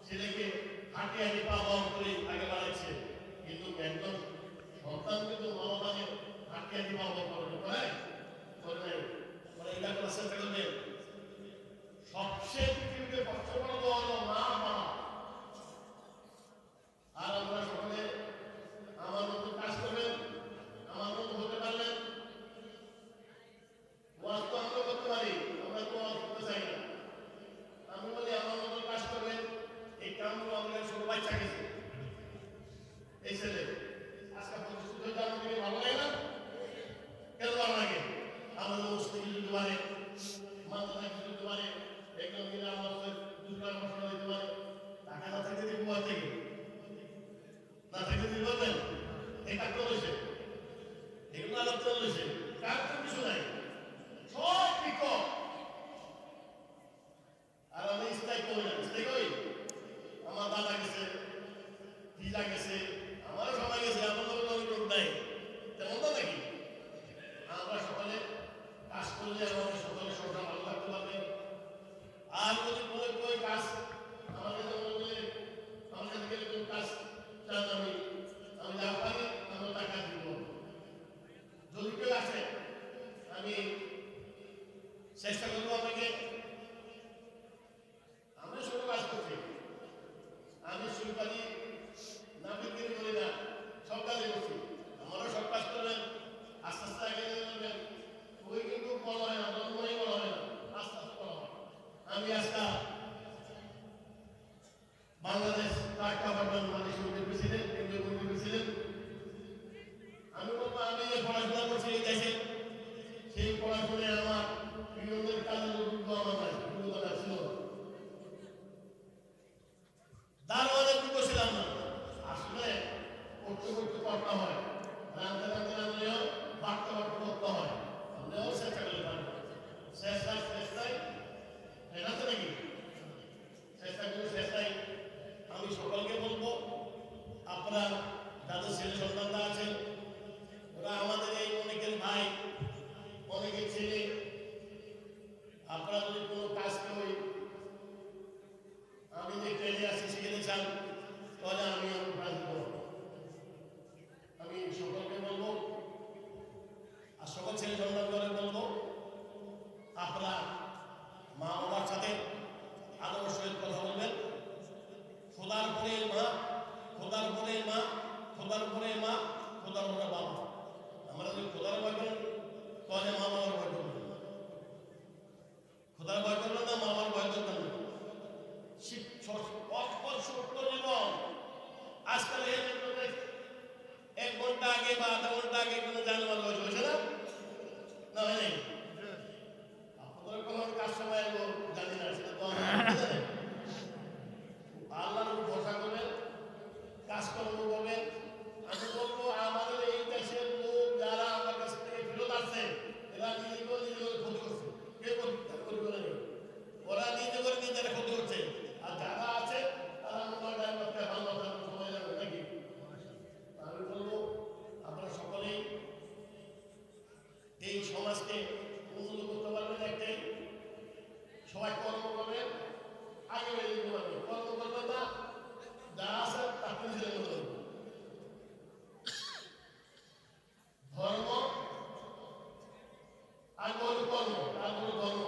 ছেলেকে হাঁটি হাঁটি পা বন্ধ করে আগে বাড়াচ্ছে, কিন্তু একজন সন্তান কিন্তু মা বাবাকে হাঁটি হাঁটি পা বন্ধ করে নাই। এটা করার চেষ্টা করবেন। সবচেয়ে পৃথিবীতে সবচেয়ে বড় দোয়া হলো মা বাবা। একাত্তর হয়েছে, এগুলো আলাদা হয়েছে, কার তো কিছু নাই, সব বিকট। আর আমি স্থায়িত্ব হই না, স্থায়ী হই। আমার দাদা গেছে, দিদা গেছে, আমারও সবাই গেছে, আমার তো কোনো লোক নাই, তেমন তো নাকি? আমরা সকালে কাজ করলে আমাদের সকালে সবটা ভালো থাকতে পারবে। আর যদি কোনো কোনো কাজ আমাকে আমার কাছে গেলে কোনো কাজ চান, আমি যা পারি আমার টাকা দিব। যদি কেউ আসে আমি চেষ্টা করবো আপনাকে। আমি ছোট কাজ করছি, আমি সুপারি না বিক্রি করি না, সব কাজে করছি। আমারও সব কাজ করবেন, আস্তে আস্তে আগে যাবেন। ওই কিন্তু বড় হয় না, জন্মই বড় হয় না, আস্তে আস্তে বড় হয়। আমি আজকে বাংলাদেশ ট্রাক কাভারম্যান মালিক সমিতির প্রেসিডেন্ট, কেন্দ্রীয় কমিটির প্রেসিডেন্ট। আমি বলবো আমি যে পড়াশোনা করছি এই দেশে, সেই পড়াশোনায় আমার বিনোদনের কাজের অভিজ্ঞ আমার নাই, অভিজ্ঞতা ছিল না। দারোয়ানের যোগ্য ছিলাম না। আসলে করতে করতে করতে হয়, রাঁধতে রাঁধতে রাঁধলেও বাড়তে বাড়তে করতে হয়। আমরাও চেষ্টা করতে পারি, চেষ্টায় ফেরাতে নাকি চেষ্টা করি, চেষ্টায়। আমি সকলকে বলবো, আপনার যাদের ছেলে সন্তানরা আছেন, ওরা আমাদের এই অনেকের ভাই, অনেকের ছেলে। আপনারা যদি কোনো কাজ করি, আমি যে ট্রেনে আসি শিখতে চান, তাহলে আমি কাজ করব। আমি সকলকে বলবো, আর সকল ছেলে সন্তান করে বলবো, আপনারা মা বাবার সাথে আদর সহিত কথা বলবেন। খোদার পরে মা, খোদার পরে মা, খোদার পরে মা, খোদার পরে বাবা। আমরা যদি খোদার ভয় করেন তাহলে মা বাবার ভয় করবেন, খোদার ভয় করবেন না, মা বাবার ভয় করবেন না। সত্য জীবন আজকাল 1 ঘন্টা আগে বা আধা ঘন্টা আগে কোনো জানবার হয়েছে না, না হয় নাই? আপনাদের কোনো কাজ সময় জানি না, সেটা তো জানেন। আল্লাহর উপর ভরসা করবেন, কাজকর্ম করবেন। আমি বলবো আমাদের এই দেশের লোক যারা আমার কাছ থেকে ফেরত আসছে, এরা নিজে করে ক্ষতি করছে, কে ক্ষতি করে নেই, ওরা নিজে করে নিজেরা ক্ষতি করছে। আর যারা আছে তারা ভালো সময় যাবে নাকি? আমি বলবো আপনারা সকলেই এই সমাজকে উন্নত করতে পারবেন। একটাই, সবাই কর্ম করবেন, আগে বেড়ে দিতে পারবেন। কর্ম করবেন না, যা আছে তাকে নিজের মতো করবেন। ধর্ম আর কোনো কর্ম, আর কোনো ধর্ম।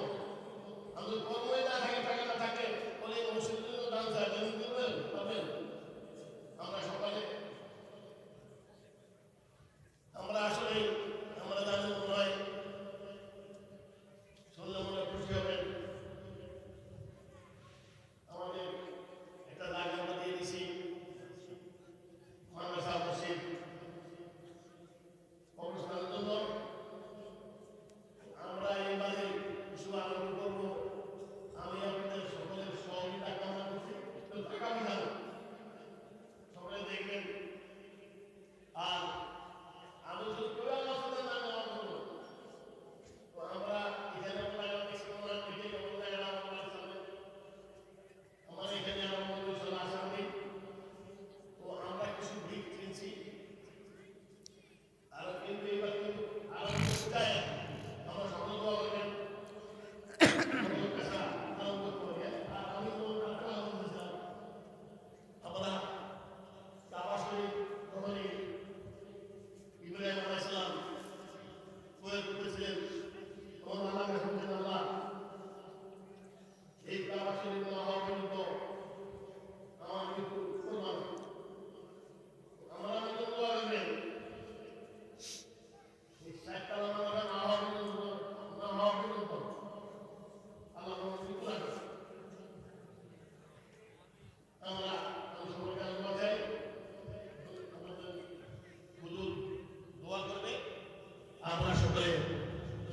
আমাদের কর্মই না থাকে, টাকা না থাকে, বলে মুসলিম দান চায় পাবেন। আমরা সকালে আমরা আসলে আমরা জানি মনে হয় শুনলে মনে খুশি হবেন। আমাদের একটা জায়গা আমরা দিয়ে দিছি, মাদ্রাসা মসজিদ অনুষ্ঠানের জন্য। আমরা এইবারে কিছু আনন্দ করবো। আমি আপনাদের সকলের সহযোগিতা কামনা করছি, আগামী জানো সকলে দেখবেন। আর আমি যদি কেউ আমার সাথে না নেওয়া করবো, তো আমরা এখানে আমার এখানে আমার মন্দির চলে আসামি, তো আমরা কিছু ভিক কিনছি। আর কিন্তু এবার কিন্তু আরো চাই আমরা সকল দোয়া করবেন, আনন্দ করবেন। আর আমি তো আনন্দ দিয়েছিলাম, আমরা কাবা শরীফ যখনই ইব্রাহিম আলাইহিস সালাম তৈরি করতেছিলেন, তখন আল্লাহ বলছেন, আল্লাহ এই কাবা শরীফ না হওয়া পর্যন্ত আমার মৃত্যু করবা না। আমরা দোয়া করবেন, এই 60 তলা মাদ্রাসা না হওয়া পর্যন্ত আল্লাহ আমার মৃত্যু লাগবে। আমি সকলকে দোয়া চাই, আমাদের হুজুর দোয়া করবে। আমরা সকলে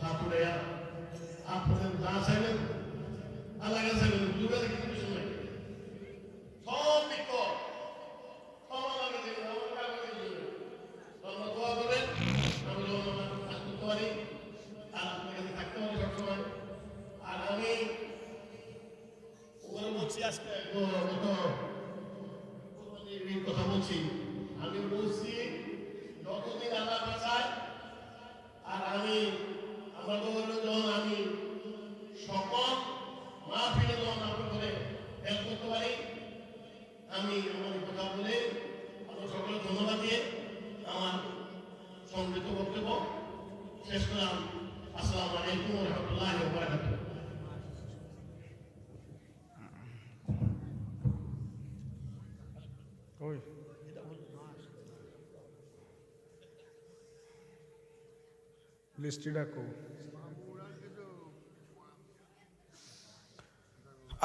হাত উঠাইয়া আপনাদের যা চাইবেন আল্লাহ কাছে যুগের কিছু নাই, সব বিক্ষোভ সব আমাকে দেবেন, আমার কাছে দেবেন, সব বলছি আজকে গত কোরবানির কথা বলছি, আমি বলছি যতদিন আল্লাহ বাঁচায় আর আমরা যখন আমি সকল মাহফিলে যখন আপনার করে হেল্প করতে পারি, আমি আমার কথা বলে আপনার সকলে ধন্যবাদ দিয়ে আমার সংক্ষিপ্ত বক্তব্য শেষ করলাম। আসসালামু আলাইকুম ওয়া রাহমাতুল্লাহি ওয়া বারাকাতুহু।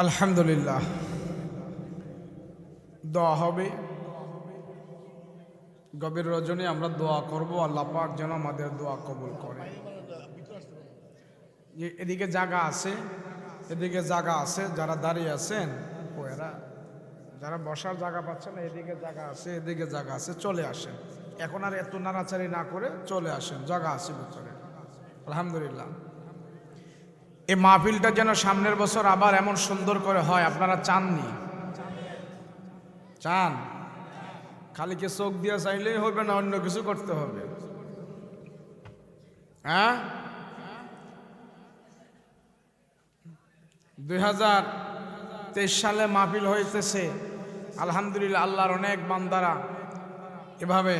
আলহামদুলিল্লাহ, দোয়া হবে। গভীর রজনী আমরা দোয়া করব, আল্লাহ পাক যেন আমাদের দোয়া কবুল করে। এদিকে জায়গা আছে, এদিকে জায়গা আছে, যারা দাঁড়িয়ে আছেন ওরা, যারা বসার জায়গা পাচ্ছে না, এদিকে জায়গা আছে, এদিকে জায়গা আছে, চলে আসেন। এখন আর এত নাড়াচাড়ি না করে চলে আসেন, জায়গা আছে ভিতরে। আলহামদুলিল্লাহ, এই মাহফিলটা যেন সামনের বছর আবার এমন সুন্দর করে হয়, আপনারা চাননি? চান? খালি কি চোখ দিয়ে চাইলেই হবে না, অন্য কিছু করতে হবে? হ্যাঁ, 2023 সালে মাহফিল হইতেছে। আলহামদুলিল্লাহ, আল্লাহর অনেক বান্দারা এভাবে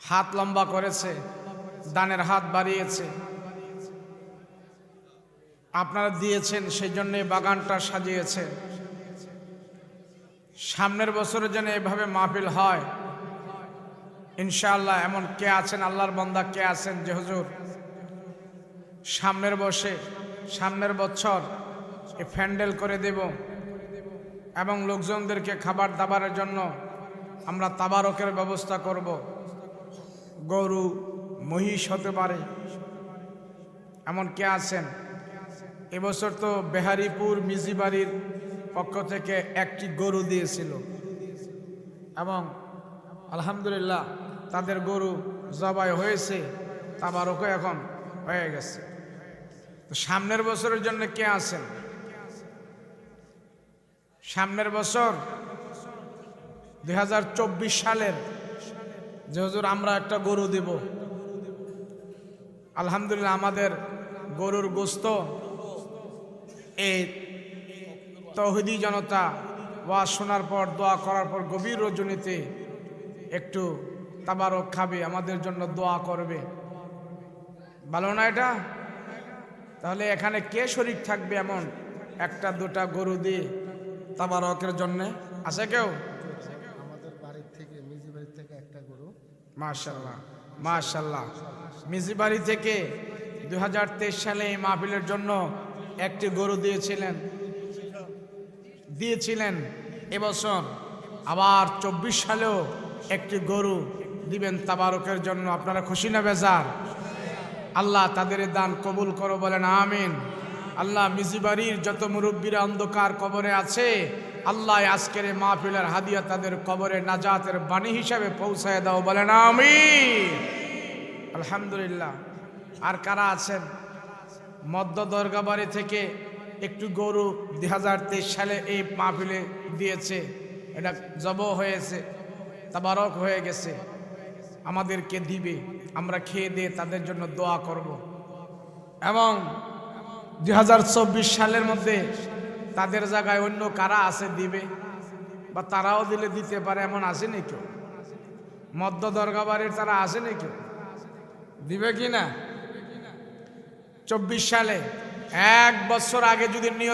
হাত লম্বা করেছে, দানের হাত বাড়িয়েছে, আপনারা দিয়েছেন, সেই জন্য বাগানটা সাজিয়েছে। সামনের বছরে যেন এভাবে মাহফিল হয় ইনশাআল্লাহ। এমন কে আছেন, আল্লাহর বান্দা কে আছেন যে হুজুর সামনের বছর এই প্যান্ডেল করে দেব এবং লোকজনদেরকে খাবার দাবারের জন্য আমরা তাবারকের ব্যবস্থা করব, গরু মহিষ হতে পারে, এমন কে আছেন? এবছর তো বেহারিপুর মিজিবাড়ির পক্ষ থেকে একটি গরু দিয়েছিল এবং আলহামদুলিল্লাহ তাদের গরু জবাই হয়েছে, তাবারকও এখন হয়ে গেছে। তো সামনের বছরের জন্য কে আছেন? সামনের বছর 2024 সালের যে হুজুর আমরা একটা গরু দেব, আলহামদুলিল্লাহ আমাদের গরুর গোস্ত এই তৌহিদি জনতা ওয়াজ শোনার পর, দোয়া করার পর গভীর রজনীতে একটু তাবারক খাবে, আমাদের জন্য দোয়া করবে। ভালো না এটা? তাহলে এখানে কে শরীক থাকবে এমন একটা দুটা গরু দিয়ে তাবারকের জন্য? আছে কেউ? আমাদের বাড়ির থেকে, মিজি বাড়ির থেকে একটা গরু। মাশাআল্লাহ, মাশাআল্লাহ। মিজি বাড়ি থেকে 2023 সালে এই মাহফিলের জন্য একটি গরু দিয়েছিলেন। এবছর আবার 24 সালেও একটি গরু দিবেন তাবারকের জন্য। আপনারা খুশি না বেজার? আল্লাহ তাদের দান কবুল করো, বলেন আমিন। আল্লাহ মিজিবাড়ির যত মুরব্বীরা অন্ধকার কবরে আছে, আল্লাহ আজকের এই মাহফিলের হাদিয়া তাদের কবরে নাজাতের বাণী হিসাবে পৌঁছায় দাও, বলেন আমিন। আলহামদুলিল্লাহ। আর কারা আছেন? মধ্য দরগাবাড়ি থেকে একটু গরু 2023 সালে এই মাহফিলে দিয়েছে, এটা জব হয়েছে, তাবারক হয়ে গেছে, আমাদেরকে দিবে, আমরা খেয়ে দিয়ে তাদের জন্য দোয়া করব। এবং 2024 সালের মধ্যে তাদের জায়গায় অন্য কারা আছে দিবে, বা তারাও দিলে দিতে পারে, এমন আছে নাকি? মধ্য দরগাবাড়ির তারা আছে নাকি? দিবে কি না? 24 সালে 1 বছর আগে যদি নিয়ত